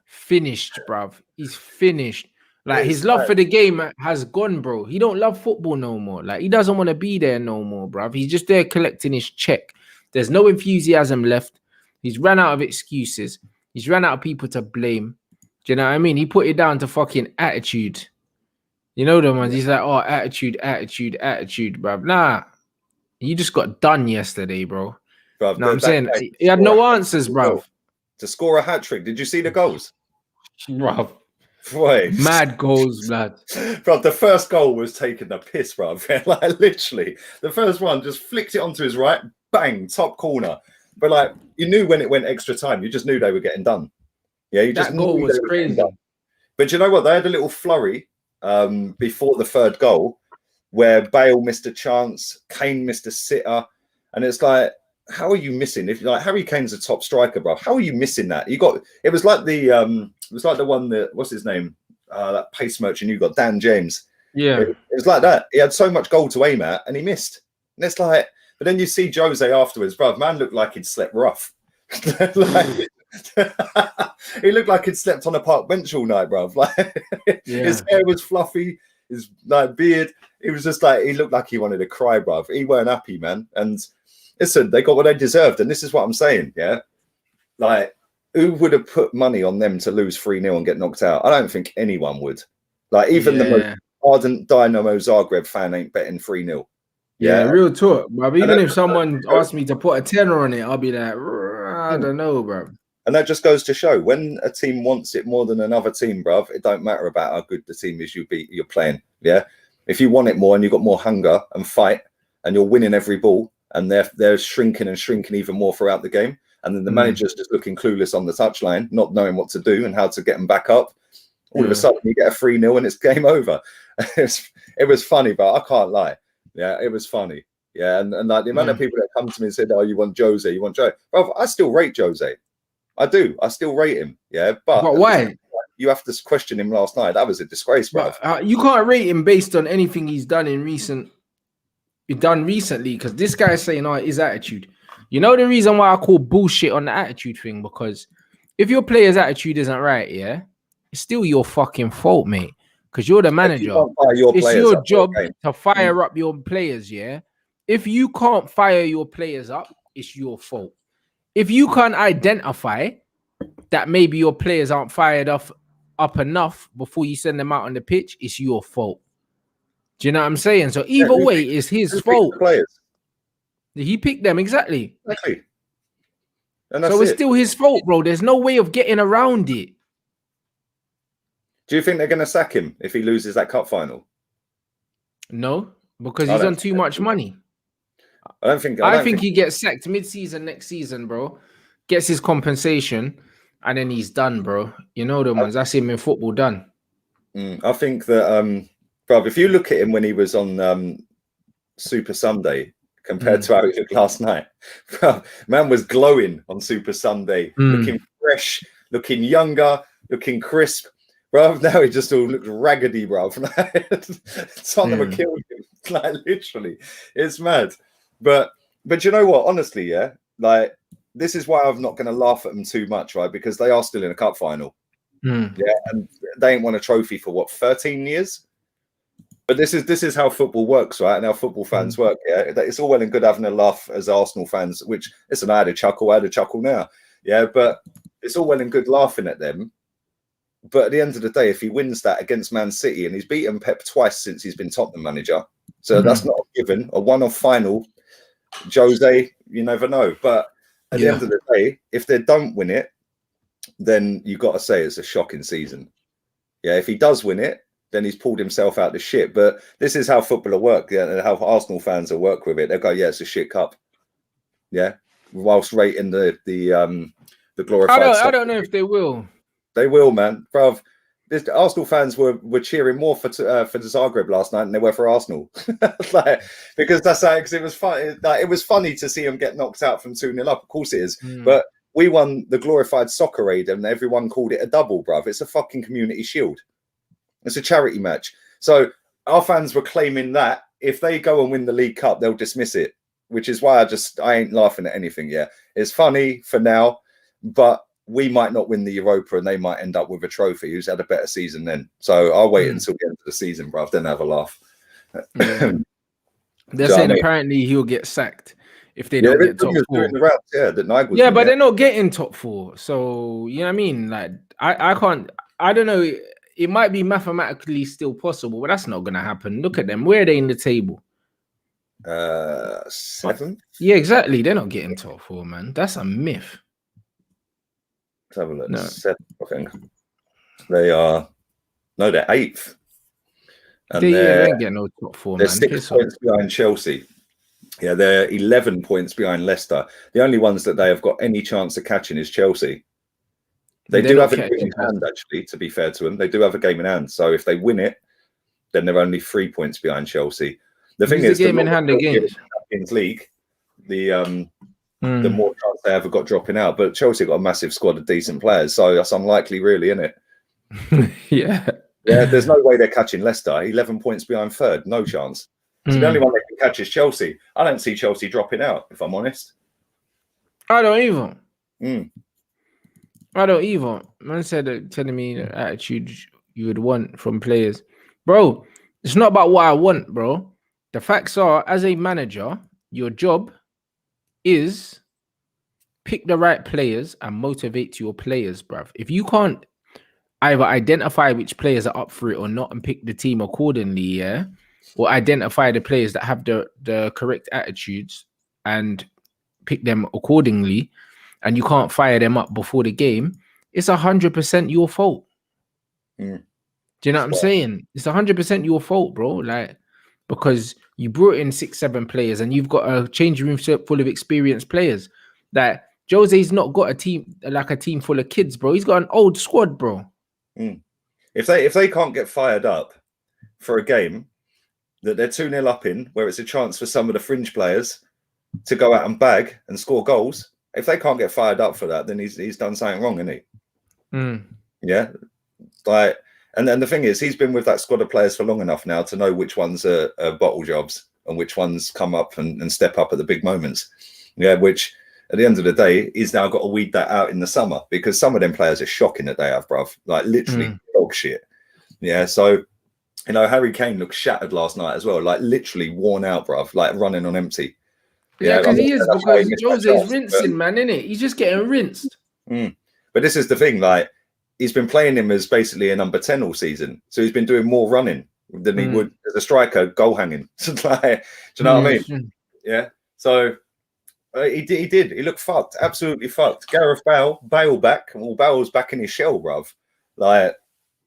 Finished, bruv. He's finished. Like his love for the game has gone, bro. He don't love football no more. Like he doesn't want to be there no more, bruv. He's just there collecting his check. There's no enthusiasm left. He's ran out of excuses. He's ran out of people to blame. Do you know what I mean? He put it down to fucking attitude. You know the ones. He's like, oh, attitude, bruv. Nah, you just got done yesterday, bro. Bruv, know what I'm saying? He had no answers, bruv. To score a hat-trick. Did you see the goals? Bruv. Boy. Mad goals, blood. Bro, the first goal was taking the piss, bro. Like literally, the first one just flicked it onto his right, bang, top corner. But like, you knew when it went extra time, you just knew they were getting done. Yeah, you just that goal was crazy. But you know what? They had a little flurry before the third goal, where Bale missed a chance, Kane missed a sitter, and it's like, how are you missing? If like Harry Kane's a top striker, bro, how are you missing that? You got it was like the one that what's his name? That pace merchant you got, Dan James. Yeah, it was like that. He had so much goal to aim at, and he missed. And it's like, but then you see Jose afterwards, bro. Man looked like he'd slept rough. Like, he looked like he'd slept on a park bench all night, bro. Like his hair was fluffy, his like beard. It was just like he looked like he wanted to cry, bro. He weren't happy, man. And listen, they got what they deserved, and this is what I'm saying. Yeah, like who would have put money on them to lose 3-0 and get knocked out? I don't think anyone would. Like even the most ardent Dynamo Zagreb fan ain't betting 3-0. Yeah, real talk, bro. Even if someone asked me to put a tenner on it, I'll be like, I don't know, bro. And that just goes to show when a team wants it more than another team, bruv, it don't matter about how good the team is you're playing. Yeah. If you want it more and you've got more hunger and fight and you're winning every ball and they're shrinking and shrinking even more throughout the game, and then the manager's just looking clueless on the touchline, not knowing what to do and how to get them back up, all of a sudden you get a 3-0 and it's game over. It was funny, but I can't lie. Yeah, it was funny. Yeah, and like the amount of people that come to me and said, "Oh, you want Jose? You want Jose?" Bro, I still rate Jose. I do. I still rate him. Yeah, but why? You have to question him last night. That was a disgrace, bro. You can't rate him based on anything he's done recently. Because this guy's saying, "Oh, his attitude." You know the reason why I call bullshit on the attitude thing? Because if your player's attitude isn't right, yeah, it's still your fucking fault, mate. Because you're the manager. It's your job to fire up your players, yeah. If you can't fire your players up, it's your fault. If you can't identify that maybe your players aren't fired up enough before you send them out on the pitch, it's your fault. Do you know what I'm saying? So either way, it's his fault. He picked them, exactly. And so it's still his fault, bro. There's no way of getting around it. Do you think they're going to sack him if he loses that cup final? No, because he's on too much money. I think he gets sacked mid-season next season, bro. Gets his compensation, and then he's done, bro. You know the ones. That's him in football done. I think that, bro, if you look at him when he was on Super Sunday compared to how he looked last night, bro, man was glowing on Super Sunday, looking fresh, looking younger, looking crisp. Bro, now he just all looks raggedy, bro. Tottenham killed him, like literally. It's mad. But you know what? Honestly, yeah, like this is why I'm not going to laugh at them too much, right? Because they are still in a cup final. Yeah, and they ain't won a trophy for what, 13 years? But this is how football works, right? And how football fans work. Yeah, it's all well and good having a laugh as Arsenal fans. Which listen, I had a chuckle now. Yeah, but it's all well and good laughing at them. But at the end of the day, if he wins that against Man City, and he's beaten Pep twice since he's been Tottenham manager, so that's not a given. A one-off final, Jose, you never know. But at the end of the day, if they don't win it, then you got to say it's a shocking season. Yeah, if he does win it, then he's pulled himself out the shit. But this is how footballer work, yeah, and how Arsenal fans will work with it. They'll go, yeah, it's a shit cup. Yeah, whilst rating the glorified. I don't know if they will. They will, man, bruv. Arsenal fans were cheering more for Zagreb last night than they were for Arsenal, because that's how. Because it was fun. It was funny to see them get knocked out from 2-0 up. Of course it is, but we won the glorified soccer aid, and everyone called it a double, bruv. It's a fucking community shield. It's a charity match. So our fans were claiming that if they go and win the League Cup, they'll dismiss it, which is why I ain't laughing at anything. Yeah, it's funny for now, but we might not win the Europa and they might end up with a trophy. Who's had a better season then? So I'll wait until the end of the season, bruv, then have a laugh. They're saying apparently he'll get sacked if they don't get top 4. But they're not getting top 4. So, you know what I mean? Like, I can't, I don't know. It might be mathematically still possible, but that's not going to happen. Look at them. Where are they in the table? 7th? Yeah, exactly. They're not getting top 4, man. That's a myth. Let's have a look. No. 7th, I think. They are, no, they're 8th. And they ain't getting no top 4, they're man. 6 points behind Chelsea. Yeah, they're 11 points behind Leicester. The only ones that they have got any chance of catching is Chelsea. They do have a game in hand, actually, to be fair to them. They do have a game in hand. So if they win it, then they're only 3 points behind Chelsea. The thing is, the game in hand against Champions League, the more chance they ever got dropping out. But Chelsea got a massive squad of decent players, so that's unlikely, really, isn't it? Yeah. There's no way they're catching Leicester. 11 points behind third, no chance. So the only one they can catch is Chelsea. I don't see Chelsea dropping out, if I'm honest. I don't even. I don't even. Man said telling me the attitude you would want from players, bro. It's not about what I want, bro. The facts are, as a manager, your job is pick the right players and motivate your players, bruv. If you can't either identify which players are up for it or not and pick the team accordingly, yeah, or identify the players that have the correct attitudes and pick them accordingly, and you can't fire them up before the game, it's 100% your fault. Mm. Do you know what I'm saying? It's 100% your fault, bro. Like, because you brought in 6-7 players and you've got a changing room full of experienced players. That Jose's not got a team full of kids, bro. He's got an old squad, bro. Mm. If they can't get fired up for a game that they're 2-0 up in, where it's a chance for some of the fringe players to go out and bag and score goals, if they can't get fired up for that, then he's done something wrong, isn't he? Mm. Yeah, like, and then the thing is, he's been with that squad of players for long enough now to know which ones are bottle jobs and which ones come up and step up at the big moments. Yeah, which at the end of the day, he's now got to weed that out in the summer, because some of them players are shocking that they have, bruv. Like, literally dog shit. Yeah, so, you know, Harry Kane looked shattered last night as well, like literally worn out, bruv, like running on empty. Yeah, because he is, because Jose's rinsing, man, innit? He's just getting rinsed. But this is the thing, like, he's been playing him as basically a number 10 all season. So he's been doing more running than he would as a striker, goal hanging. Like, do you know what I mean? Yeah. So he did. He looked fucked, absolutely fucked. Gareth Bale back. Well, Bale's back in his shell, bruv. Like,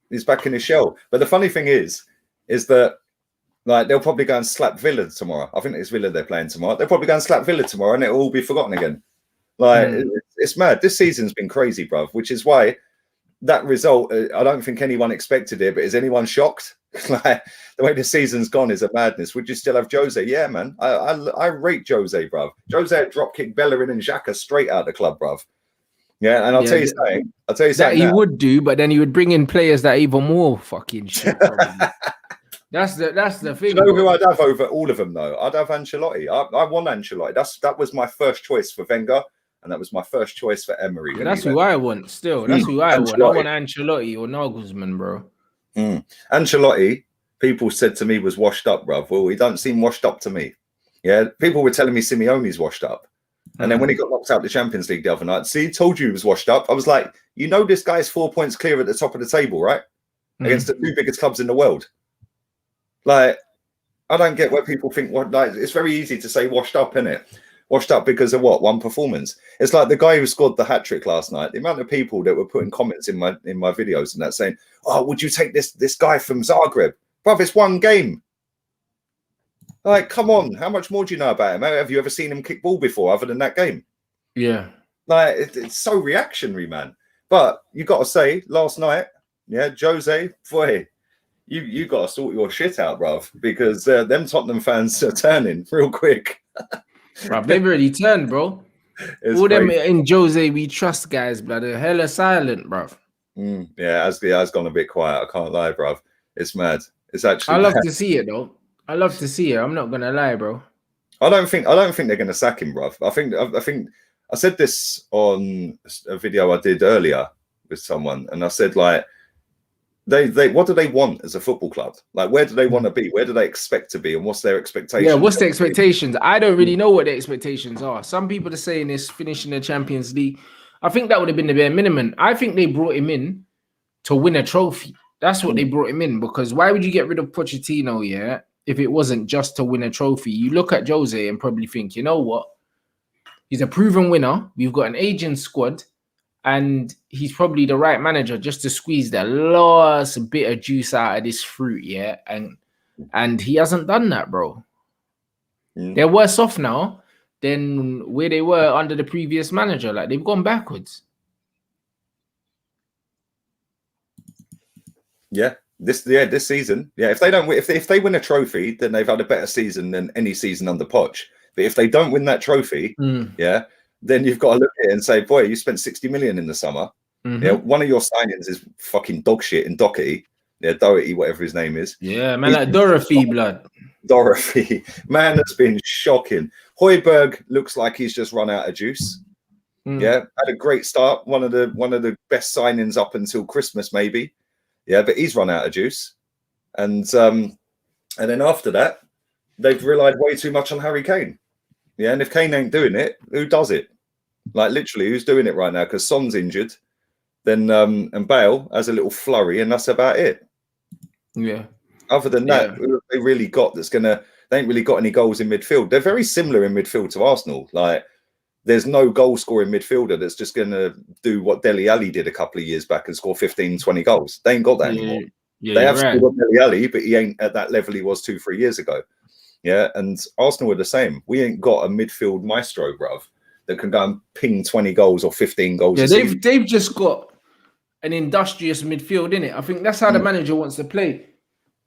he's back in his shell. But the funny thing is that, like, they'll probably go and slap Villa tomorrow. I think it's Villa they're playing tomorrow. They'll probably go and slap Villa tomorrow and it'll all be forgotten again. Like, it's mad. This season's been crazy, bruv, which is why that result, I don't think anyone expected it, but is anyone shocked? Like, the way the season's gone is a madness. Would you still have Jose? Yeah, man. I rate Jose, bruv. Jose had drop kicked Bellerin and Xhaka straight out of the club, bruv. Yeah, and I'll tell you something. That he would do, but then he would bring in players that are even more fucking shit. That's the thing. You know who I'd have over all of them, though? I'd have Ancelotti. I want Ancelotti. That was my first choice for Wenger, and that was my first choice for Emery. Yeah, that's who I want still. That's who I want. I want Ancelotti or Nagelsmann, bro. Ancelotti, people said to me, was washed up, bruv. Well, he don't seem washed up to me. Yeah, people were telling me Simeone's washed up. And then when he got knocked out the Champions League the other night, see, he told you he was washed up. I was like, you know, this guy's 4 points clear at the top of the table, right? Against the 2 biggest clubs in the world. Like, I don't get where people think, like, it's very easy to say washed up, isn't it? Washed up because of what? One performance. It's like the guy who scored the hat-trick last night. The amount of people that were putting comments in my videos and that saying, oh, would you take this guy from Zagreb? Bruv, it's one game. Like, come on. How much more do you know about him? Have you ever seen him kick ball before other than that game? Yeah. Like, it's so reactionary, man. But you got to say, last night, yeah, Jose, boy, you got to sort your shit out, bruv, because them Tottenham fans are turning real quick. Bruv, they've already turned, bro. It's all crazy. Them in Jose we trust guys, blood, they're hella silent, bruv. Yeah, has gone a bit quiet. I can't lie, bruv. It's mad. It's actually. I love to see it though. I love to see it. I'm not gonna lie, bro. I don't think they're gonna sack him, bruv. I think I said this on a video I did earlier with someone, and I said, like, they what do they want as a football club? Like, where do they want to be? Where do they expect to be? And what's their expectations? Yeah, what's the expectations? I don't really know what the expectations are. Some people are saying it's finishing the Champions League. I think that would have been the bare minimum. I think they brought him in to win a trophy. That's what they brought him in, because why would you get rid of Pochettino, yeah, if it wasn't just to win a trophy? You look at Jose and probably think, you know what? He's a proven winner. We've got an aging squad. And he's probably the right manager just to squeeze the last bit of juice out of this fruit, yeah. And he hasn't done that, bro. They're worse off now than where they were under the previous manager. Like, they've gone backwards. Yeah, this season, yeah. If they don't, if they win a trophy, then they've had a better season than any season under Poch. But if they don't win that trophy, yeah, then you've got to look at it and say, boy, you spent 60 million in the summer. Yeah, one of your signings is fucking dog shit in Doherty. Yeah, Doherty, whatever his name is. Yeah, man, like Dorothy, blood. Dorothy, man, that's been shocking. Højbjerg looks like he's just run out of juice. Yeah, had a great start. One of the best signings up until Christmas, maybe. Yeah, but he's run out of juice. And then after that, they've relied way too much on Harry Kane. Yeah, and if Kane ain't doing it, who does it? Like, literally, who's doing it right now? Because Son's injured. Then and Bale has a little flurry, and that's about it. Yeah. Other than that, they really got that's gonna. They ain't really got any goals in midfield. They're very similar in midfield to Arsenal. Like, there's no goal scoring midfielder that's just gonna do what Dele Alli did a couple of years back and score 15, 20 goals. They ain't got that anymore. Yeah, they have right. scored on Dele Alli, but he ain't at that level he was 2-3 years ago. Yeah, and Arsenal are the same. We ain't got a midfield maestro, bruv, that can go and ping 20 goals or 15 goals. Yeah, they've just got an industrious midfield in it. I think that's how the manager wants to play.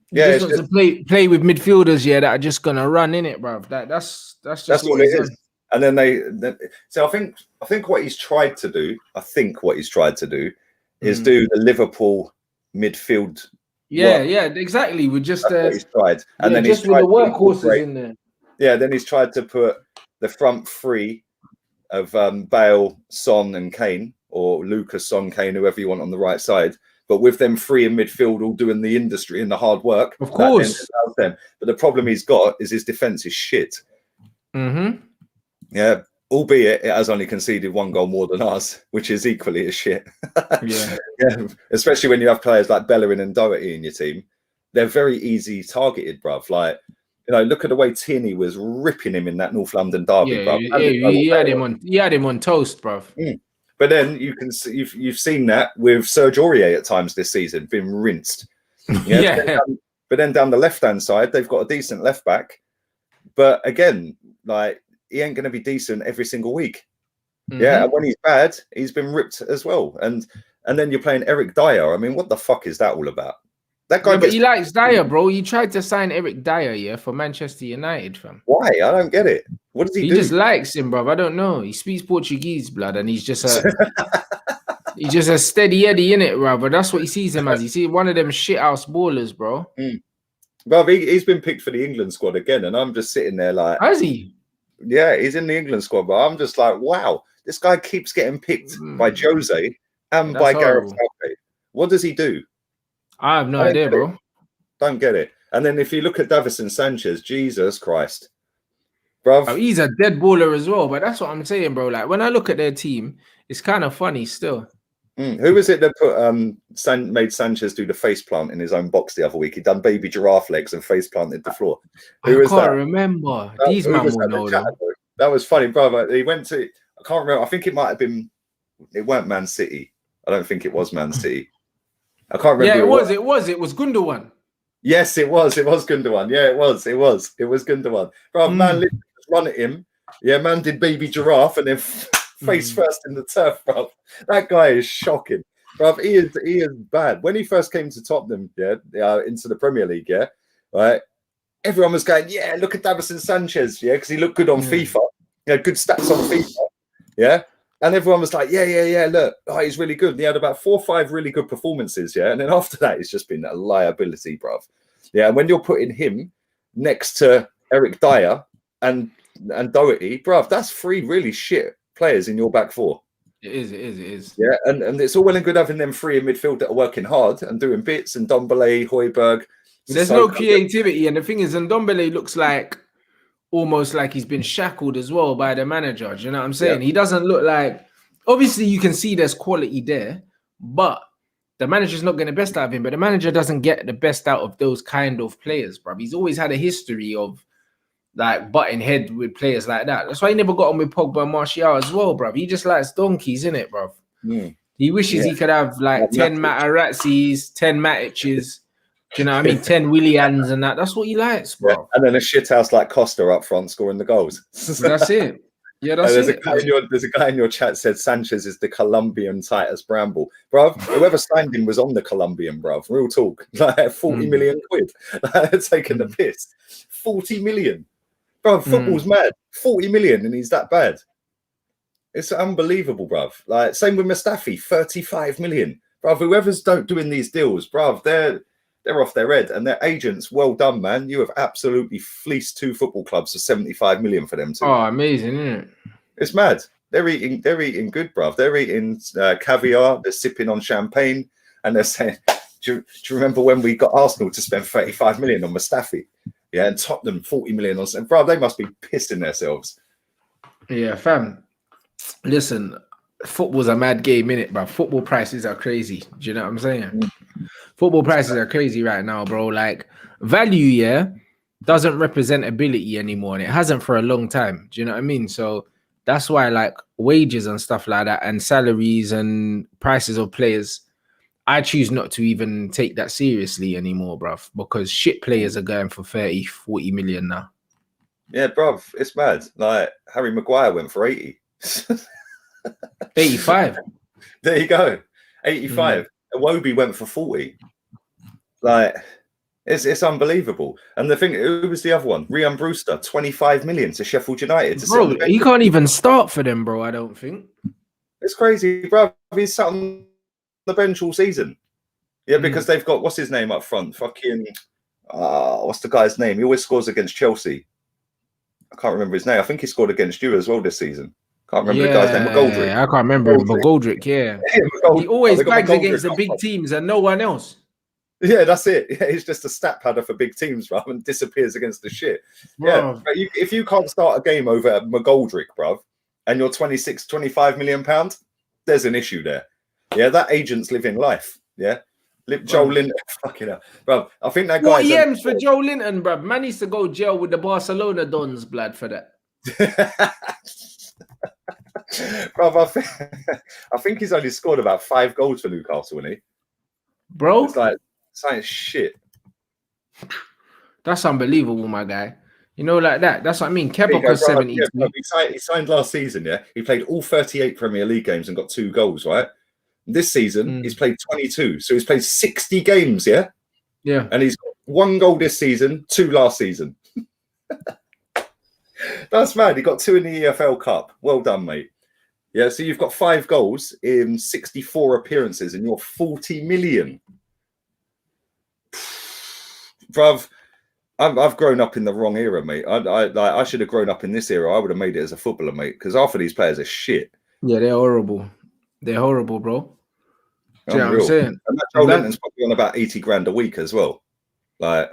He just wants to play with midfielders, that are just gonna run in it, bruv. That's just what it is. And then so I think what he's tried to do, is do the Liverpool midfield. Yeah, exactly. We just he's tried, and then just he's with tried the workhorses in there. Yeah, then he's tried to put the front three of Bale, Son, and Kane, or Lucas, Son, Kane, whoever you want on the right side. But with them three in midfield, all doing the industry and the hard work, of course. Them. But the problem he's got is his defense is shit. Yeah, albeit it has only conceded 1 goal more than us, which is equally as shit. Yeah, especially when you have players like Bellerin and Doherty in your team. They're very easy targeted, bruv. Like, look at the way Tierney was ripping him in that North London derby, bruv. He had him on toast, bruv. But then you can see, you've seen that with Serge Aurier at times this season, been rinsed. But then down the left-hand side, they've got a decent left back. But again, like, he ain't going to be decent every single week. Yeah, and when he's bad, he's been ripped as well. And then you're playing Eric Dyer. I mean, what the fuck is that all about? That guy. But he likes Dyer, bro. He tried to sign Eric Dyer, for Manchester United, fam. Why? I don't get it. What does he do? He just likes him, bro. I don't know. He speaks Portuguese, blood, and he's just he's just a steady Eddie in it, bro. But that's what he sees him as. He sees one of them shit house ballers, bro. Bro, he's been picked for the England squad again, and I'm just sitting there like, has he? Yeah, he's in the England squad, but I'm just like, wow, this guy keeps getting picked by Jose and by Gareth Southgate. What does he do? I have no idea, bro. Don't get it. And then if you look at Davinson Sanchez, Jesus Christ, bro. Oh, he's a dead baller as well, but that's what I'm saying, bro. Like, when I look at their team, it's kind of funny still. Who was it that put made Sanchez do the face plant in his own box the other week? He done baby giraffe legs and face planted the floor. Who was that? I can't remember. These man will know that. That was funny, brother. He went to, I can't remember. I think it might have been, it weren't Man City. I don't think it was Man City. I can't remember. Yeah, it was Gundogan. Yes, it was Gundogan. Yeah, it was Gundogan. Bro, man literally just run at him. Yeah, man did baby giraffe and then face first in the turf, bro. That guy is shocking, bro. He is bad. When he first came to Tottenham, into the Premier League, right. Everyone was going, yeah, look at Davinson Sanchez, because he looked good on FIFA. He had good stats on FIFA, And everyone was like, yeah, look, he's really good. And he had about 4 or 5 really good performances, And then after that, it's just been a liability, bruv. Yeah, and when you're putting him next to Eric Dyer and Doherty, bruv, that's 3 really shit players in your back 4. It is. Yeah, and it's all well and good having them 3 in midfield that are working hard and doing bits, and Ndombele, Højbjerg. There's no creativity, and the thing is, Ndombele looks like almost like he's been shackled as well by the manager. Do you know what I'm saying? He doesn't look like, obviously you can see there's quality there, but the manager's not getting the best out of him. But the manager doesn't get the best out of those kind of players, bro. He's always had a history of like butting head with players like that. That's why he never got on with Pogba and Martial as well, bro. He just likes donkeys, innit, bro? He wishes he could have like 10 Matarazzis, 10 Matiches. Do you know what I mean? 10 Willians and that. That's what he likes, bro. Yeah. And then a shithouse like Costa up front scoring the goals. That's it. Yeah, that's there's it. There's a guy in your chat said Sanchez is the Colombian Titus Bramble. Bruv, whoever signed him was on the Colombian, bruv. Real talk. Like 40 million quid. Taking the piss. 40 million. Bruv, football's mad. 40 million and he's that bad. It's unbelievable, bruv. Like, same with Mustafi, 35 million. Bruv, whoever's doing these deals, bruv, they're off their head, and their agents, well done, man. You have absolutely fleeced 2 football clubs for 75 million for them too. Oh, amazing, isn't it? It's mad. They're eating good, bruv. They're eating caviar, they're sipping on champagne, and they're saying, do you remember when we got Arsenal to spend 35 million on Mustafi? Yeah, and Tottenham 40 million on, and bruv, they must be pissing themselves. Yeah, fam. Listen, football's a mad game, innit, bro? Football prices are crazy. Do you know what I'm saying? Football prices are crazy right now, bro. Like, value, yeah, doesn't represent ability anymore, and it hasn't for a long time. Do you know what I mean? So that's why, like, wages and stuff like that, and salaries and prices of players, I choose not to even take that seriously anymore, bruv, because shit players are going for 30, 40 million now. Yeah, bruv, it's mad. Like, Harry Maguire went for 80. 85. There you go. 85. Iwobi went for 40. Like, it's unbelievable. And the thing, who was the other one? Ryan Brewster, 25 million to Sheffield United. Bro, he can't even start for them, bro, I don't think. It's crazy, bro. He's sat on the bench all season. Yeah, because they've got, what's his name up front? Fucking, what's the guy's name? He always scores against Chelsea. I can't remember his name. I think he scored against you as well this season. Can't remember the guy's name. McGoldrick. I can't remember McGoldrick, yeah. He always bags against the big teams and no one else. Yeah, that's it. Yeah, he's just a stat padder for big teams, bro, and disappears against the shit. Bro. Yeah, but if you can't start a game over McGoldrick, bro, and you're 26, 25 million pounds, there's an issue there. Yeah, that agent's living life. Yeah. Joe Linton, fucking hell, bro. I think that guy. 40 M's for Joe Linton, bro. Man needs to go jail with the Barcelona Dons, blood, for that. Bro, I think he's only scored about 5 goals for Newcastle, isn't he? Bro, it's like shit. That's unbelievable, my guy. You know, like that. That's what I mean. Kepa cost 70. Yeah, he signed last season. Yeah, he played all 38 Premier League games and got 2 goals. Right. This season, he's played 22. So he's played 60 games, yeah? Yeah. And he's got 1 goal this season, 2 last season. That's mad. He got 2 in the EFL Cup. Well done, mate. Yeah, so you've got 5 goals in 64 appearances and you're 40 million. Bruv, I've grown up in the wrong era, mate. I should have grown up in this era. I would have made it as a footballer, mate, because half of these players are shit. Yeah, they're horrible. They're horrible, bro. Do you know what I'm saying? And that Joe Linton's probably on about 80 grand a week as well. Like,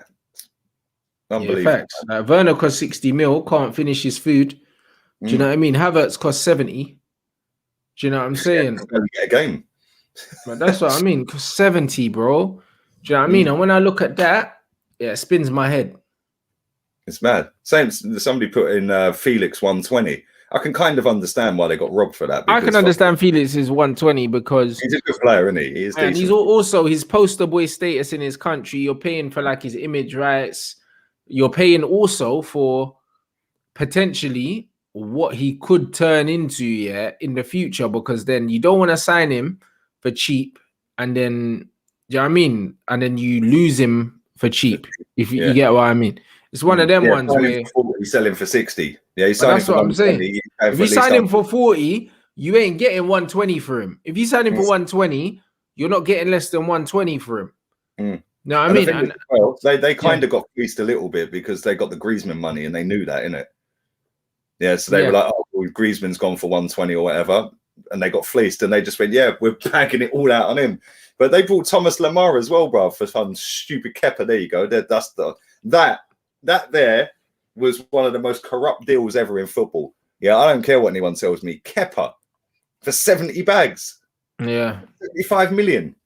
unbelievable. Yeah, facts. Werner cost 60 mil, can't finish his food. Do you know what I mean? Havertz cost 70. Do you know what I'm saying? Get a game. But that's what I mean. 70, bro. Do you know what I mean? And when I look at that, yeah, it spins my head. It's mad. Same. Somebody put in Felix 120. I can kind of understand why they got robbed for that. I can understand Felix is 120 because he's a good player, isn't he? He is, and he's also his poster boy status in his country. You're paying for like his image rights. You're paying also for potentially what he could turn into, yeah, in the future, because then you don't want to sign him for cheap, and then, you know what I mean, and then you lose him for cheap. If you get what I mean. It's one of them ones where he's selling for 60. Yeah, he's that's what I'm saying. If you sign him for 40, you ain't getting 120 for him. If you sign him for 120, you're not getting less than 120 for him. No, I mean, they kind of got fleeced a little bit because they got the Griezmann money and they knew that, innit? Yeah, so they were like, oh, well, Griezmann's gone for 120 or whatever, and they got fleeced and they just went, yeah, we're bagging it all out on him. But they brought Thomas Lemar as well, bro, for some stupid Kepa. There you go. That there was one of the most corrupt deals ever in football. Yeah, I don't care what anyone tells me. Kepa for 70 bags. Yeah. 75 million.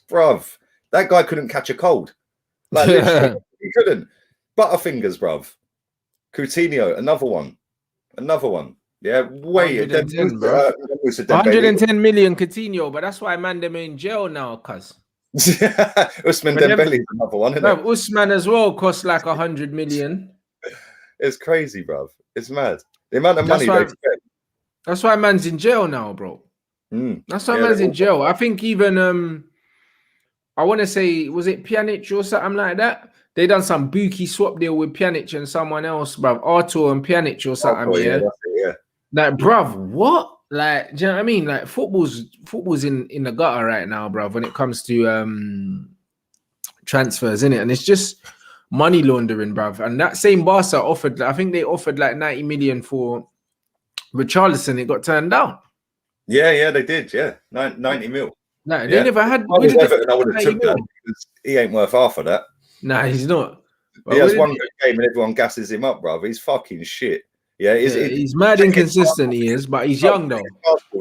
Bruv, that guy couldn't catch a cold. Like, literally, he couldn't. Butterfingers, bruv. Coutinho, another one. Yeah, way. 110 million Coutinho, but that's why man them in jail now, cuz. Usman Dembele's another one, isn't it? Usman as well costs like 100 million. It's crazy, bruv. It's mad. The amount of money they spend. That's why man's in jail now, bro. That's why man's in jail. I think even I want to say, was it Pjanic or something like that? They done some bookie swap deal with Pjanic and someone else, bruv. Artur and Pjanic or something. Yeah. Like, bruv, what? Like, do you know what I mean? Like, football's in the gutter right now, bruv, when it comes to transfers, innit? And it's just money laundering, bruv. And that same Barca offered, I think they offered like 90 million for Richarlison. It got turned down. Yeah, they did. Yeah, 90 mil. No, they never had. I would have took that because he ain't worth half of that. Nah, he's not. He has one good game and everyone gasses him up, bruv. He's fucking shit. Yeah, he's mad inconsistent, he is, but he's young though.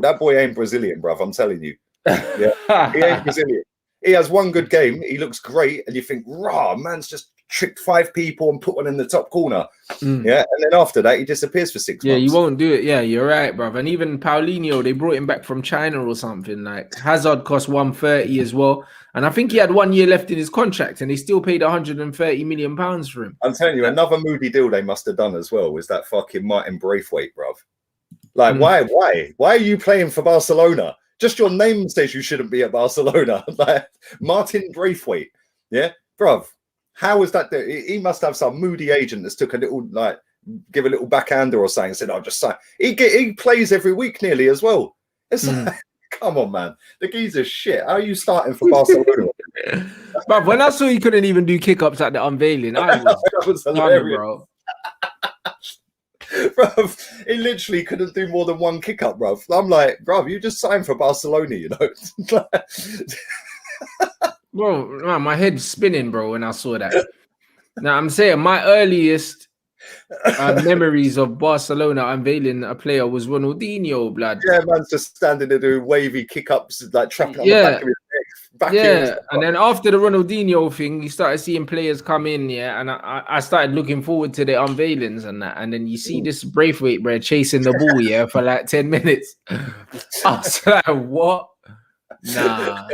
That boy ain't Brazilian, bruv. I'm telling you. Yeah, he ain't Brazilian. he has one good game, he looks great, and you think, rah, man's just tricked 5 people and put one in the top corner. Yeah, and then after that, he disappears for 6 months. Yeah, you won't do it. Yeah, you're right, bruv. And even Paulinho, they brought him back from China or something. Like Hazard cost 130 as well, and I think he had 1 year left in his contract, and they still paid 130 million pounds for him. I'm telling you, another moody deal they must have done as well was that fucking Martin Braithwaite, bruv. Like, why are you playing for Barcelona? Just your name says you shouldn't be at Barcelona. Like Martin Braithwaite, yeah, bruv. How was that? He must have some moody agent that's took a little, like, give a little backhander or something and said, I'll just sign. He plays every week nearly as well. It's like, come on, man. The geezer's shit. How are you starting for Barcelona? But when I saw he couldn't even do kick-ups at the unveiling, I was hilarious, bro. Bruv, he literally couldn't do more than one kick up, bruv. I'm like, bruv, you just signed for Barcelona, you know. Bro, man, my head's spinning, bro, when I saw that. Now, I'm saying my earliest memories of Barcelona unveiling a player was Ronaldinho, blood. Yeah, man's just standing there doing wavy kick-ups, like trapping on the back of his neck. And then after the Ronaldinho thing, you started seeing players come in, and I started looking forward to the unveilings and that. And then you see this Braithwaite, bro, chasing the ball, for like 10 minutes. I was like, what? Nah.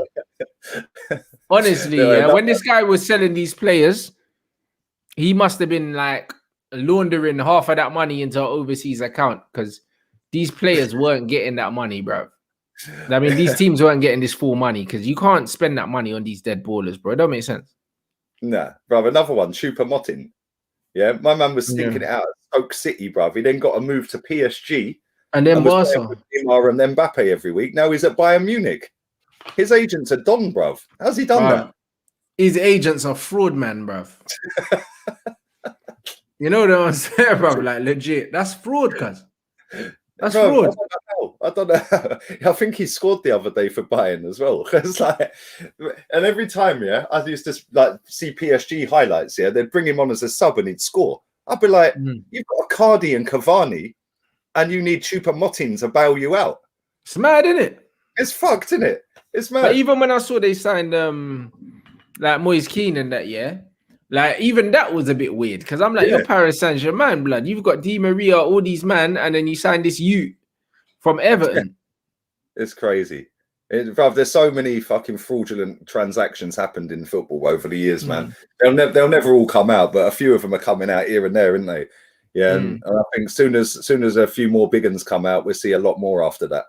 Honestly, when this guy was selling these players, he must have been like laundering half of that money into an overseas account because these players weren't getting that money, bro. I mean, these teams weren't getting this full money because you can't spend that money on these dead ballers, bro. It don't make sense. Nah, bro. Another one, Choupo-Moting. Yeah, my man was stinking it out at Stoke City, bro. He then got a move to PSG. And then Barca. And then Mbappe every week. Now he's at Bayern Munich. His agents are done, bruv. How's he done that? His agents are fraud, man, bruv. You know what I'm saying, bruv? Like, legit. That's fraud, cuz. That's fraud. I don't know. I think he scored the other day for Bayern as well. It's like, and every time, I used to like see PSG highlights. They'd bring him on as a sub and he'd score. I'd be like, you've got Cardi and Cavani, and you need Choupo-Moting to bail you out. It's mad, isn't it? It's fucked, isn't it? It's mad. But even when I saw they signed like Moise Kean and that, like even that was a bit weird because I'm like, you're Paris Saint-Germain, blood. You've got Di Maria, all these man, and then you signed this from Everton. It's crazy. Bruv, there's so many fucking fraudulent transactions happened in football over the years, man. They'll never all come out, but a few of them are coming out here and there, aren't they? Yeah, and I think soon as a few more big ones come out, we'll see a lot more after that.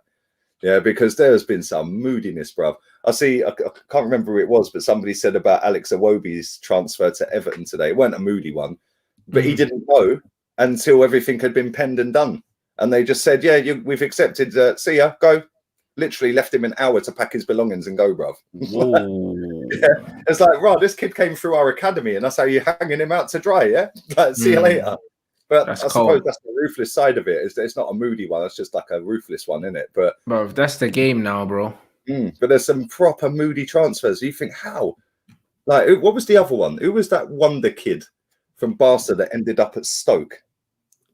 Yeah, because there's been some moodiness, bruv. I can't remember who it was, but somebody said about Alex Iwobi's transfer to Everton today. It weren't a moody one, but he didn't know until everything had been penned and done. And they just said, we've accepted, see ya, go. Literally left him an hour to pack his belongings and go, bruv. It's like, right, this kid came through our academy and that's how you're hanging him out to dry, Like, see you later. But I suppose that's the ruthless side of it. It's not a moody one. It's just like a ruthless one, isn't it? But bro, that's the game now, bro. But there's some proper moody transfers. You think, how? Like, what was the other one? Who was that wonder kid from Barca that ended up at Stoke?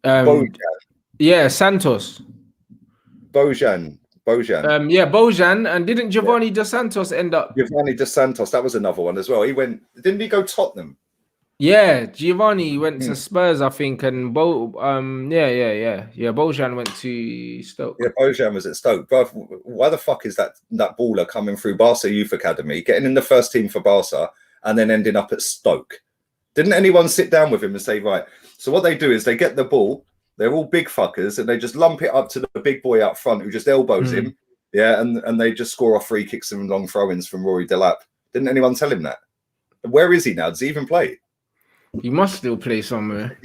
Santos. Bojan. Bojan. And didn't Giovanni Dos Santos end up? Giovanni Dos Santos. That was another one as well. Didn't he go Tottenham? Yeah, Giovanni went to Spurs, I think, and Bojan went to Stoke. Yeah, Bojan was at Stoke. But why the fuck is that baller coming through Barca Youth Academy, getting in the first team for Barca, and then ending up at Stoke? Didn't anyone sit down with him and say, right? So what they do is they get the ball. They're all big fuckers, and they just lump it up to the big boy up front who just elbows him. Yeah, and they just score off free kicks and long throw-ins from Rory Delap. Didn't anyone tell him that? Where is he now? Does he even play? He must still play somewhere.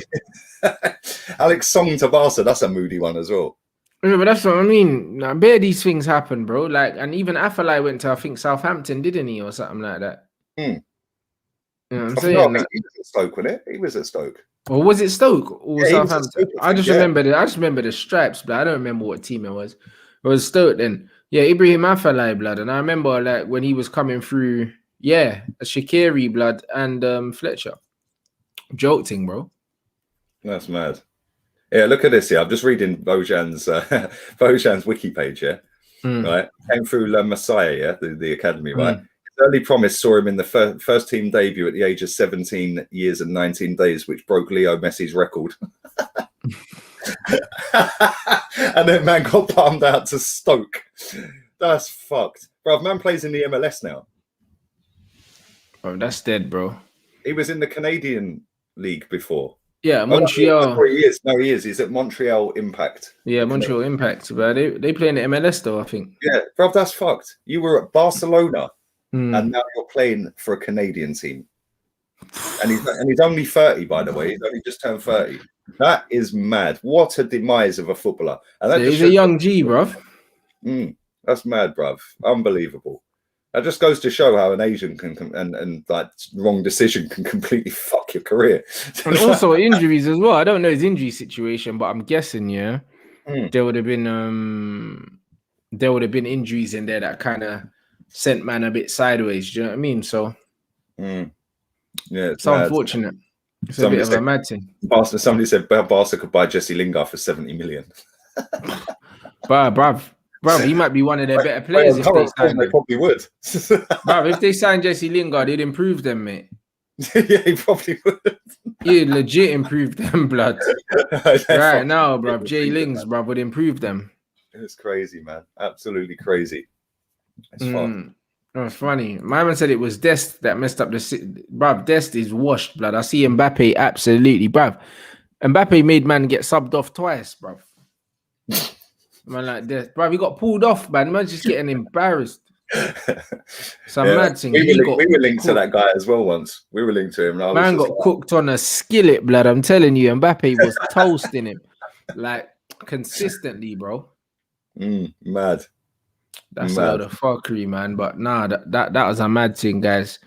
Alex Song to Barca, that's a moody one as well. Yeah, but that's what I mean. Now, bare these things happen, bro. Like, and even APPAREL went to, I think, Southampton, didn't he, or something like that? You know what I'm saying? He was at Stoke, wasn't it? He was at Stoke. Or was it Stoke or Southampton? Stoke, I just remember the stripes, but I don't remember what team it was. It was Stoke then. Yeah, Ibrahim APPAREL, blood. And I remember like when he was coming through, Shaqiri, blood, and Fletcher. Jolting, bro. That's mad. Yeah, look at this here. I'm just reading Bojan's wiki page, right? Came through La Masia, the academy, right? early promise saw him in the first team debut at the age of 17 years and 19 days, which broke Leo Messi's record. And then man got palmed out to Stoke. That's fucked. Bro, man plays in the MLS now. Bro, that's dead, bro. He was in the Canadian League before. Yeah, Montreal. He is. No, he is. He's at Montreal Impact. Yeah, Montreal Impact. But they play in the MLS though, I think. Yeah, bro, that's fucked. You were at Barcelona and now you're playing for a Canadian team. And he's only 30, by the way. He's only just turned 30. That is mad. What a demise of a footballer. And that he's a young G, bruv. That's mad, bruv. Unbelievable. That just goes to show how an Asian can and like wrong decision can completely fuck your career. And also injuries as well. I don't know his injury situation, but I'm guessing, yeah, there would have been injuries in there that kind of sent man a bit sideways. Do you know what I mean? So yeah, it's unfortunate. It's a bit of a mad thing. Somebody said Barca could buy Jesse Lingard for 70 million. Bruv, he might be one of their better players. If they probably would. Bruv, if they sign Jesse Lingard, it'd improve them, mate. Yeah, he probably would. He'd legit improve them, blood. Right now, bruv, Jay Lings, bruv, would improve them. It's crazy, man. Absolutely crazy. It's fun. Oh, it's funny. My man said it was Dest that messed up the bruv. Dest is washed, blood. I see Mbappe absolutely, bruv. Mbappe made man get subbed off twice, bruv. Man like this, bruv. He got pulled off, man. Man's just getting embarrassed. Some mad thing. We were linked to that guy as well once. We were linked to him. And man got cooked on a skillet, blood. I'm telling you, Mbappe was toasting him like consistently, bro. Mad. That's a lot of fuckery, man. But nah, that was a mad thing, guys.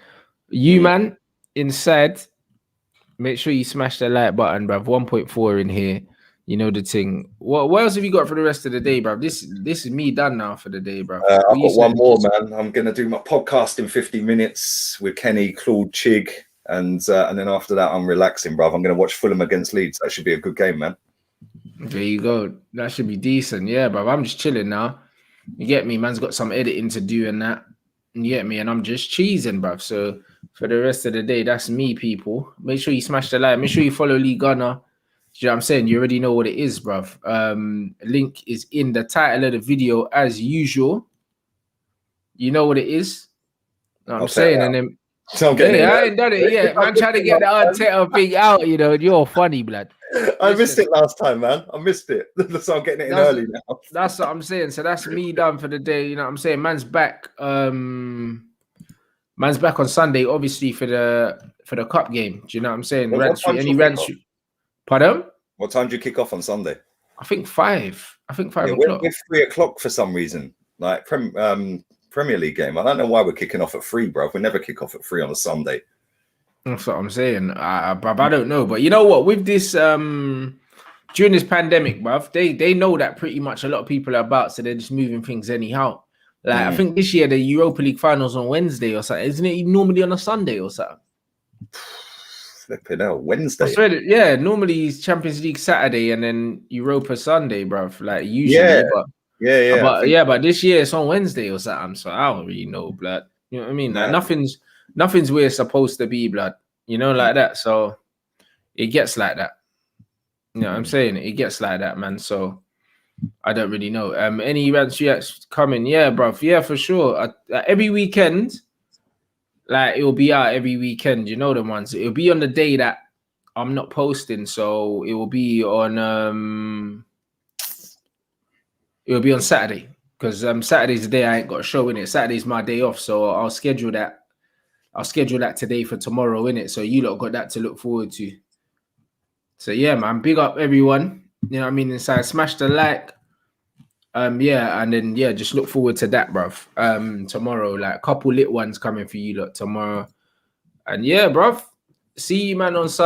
You man inside, make sure you smash the like button, bruv. 1.4 in here. You know the thing. What else have you got for the rest of the day, bruv? This is me done now for the day, bruv. I've got one more, man. I'm gonna do my podcast in 50 minutes with Kenny, Claude, Chig, and then after that, I'm relaxing, bruv. I'm gonna watch Fulham against Leeds. That should be a good game, man. There you go. That should be decent. Yeah, bruv. I'm just chilling now. You get me? Man's got some editing to do and that. You get me? And I'm just cheesing, bruv. So for the rest of the day, that's me, people. Make sure you smash the like. Make sure you follow Lee Gunner. You know what I'm saying? You already know what it is, bruv. Link is in the title of the video as usual. You know what it is? Know what I'm saying? And then I ain't done it yet. Man, trying to get the Arteta thing out, you know. You're funny, blood. I missed it last time, man. I missed it. So I'm getting it in early now. That's what I'm saying. So that's me done for the day. You know what I'm saying? Man's back. Man's back on Sunday, obviously, for the cup game. Do you know what I'm saying? Any rants? Pardon? What time do you kick off on Sunday? I think 5. I think 5 o'clock. We're 3 o'clock for some reason. Like Premier League game. I don't know why we're kicking off at 3, bro. We never kick off at 3 on a Sunday. That's what I'm saying. I don't know. But you know what? With this during this pandemic, bruv, they know that pretty much a lot of people are about, so they're just moving things anyhow. Like I think this year the Europa League finals on Wednesday or something. Isn't it normally on a Sunday or something? Flipping hell, Wednesday. I swear yeah, normally it's Champions League Saturday and then Europa Sunday, bruv. Like usually, but this year it's on Wednesday or something. So I don't really know, blood. You know what I mean? Like nothing's where it's supposed to be, blood. You know, like that. So it gets like that. You know what I'm saying? It gets like that, man. So I don't really know. Any rants reacts coming? Yeah, bruv. Yeah, for sure. Every weekend. Like it'll be out every weekend, you know the ones. It'll be on the day that I'm not posting, so it will be on Saturday because Saturday's the day I ain't got a show in it. Saturday's my day off, so I'll schedule that. I'll schedule that today for tomorrow in it. So you lot got that to look forward to. So yeah, man, big up everyone. You know what I mean? Inside, smash the like. Yeah, and then just look forward to that, bruv. Tomorrow, like a couple lit ones coming for you lot tomorrow. And yeah, bruv. See you, man, on Sunday.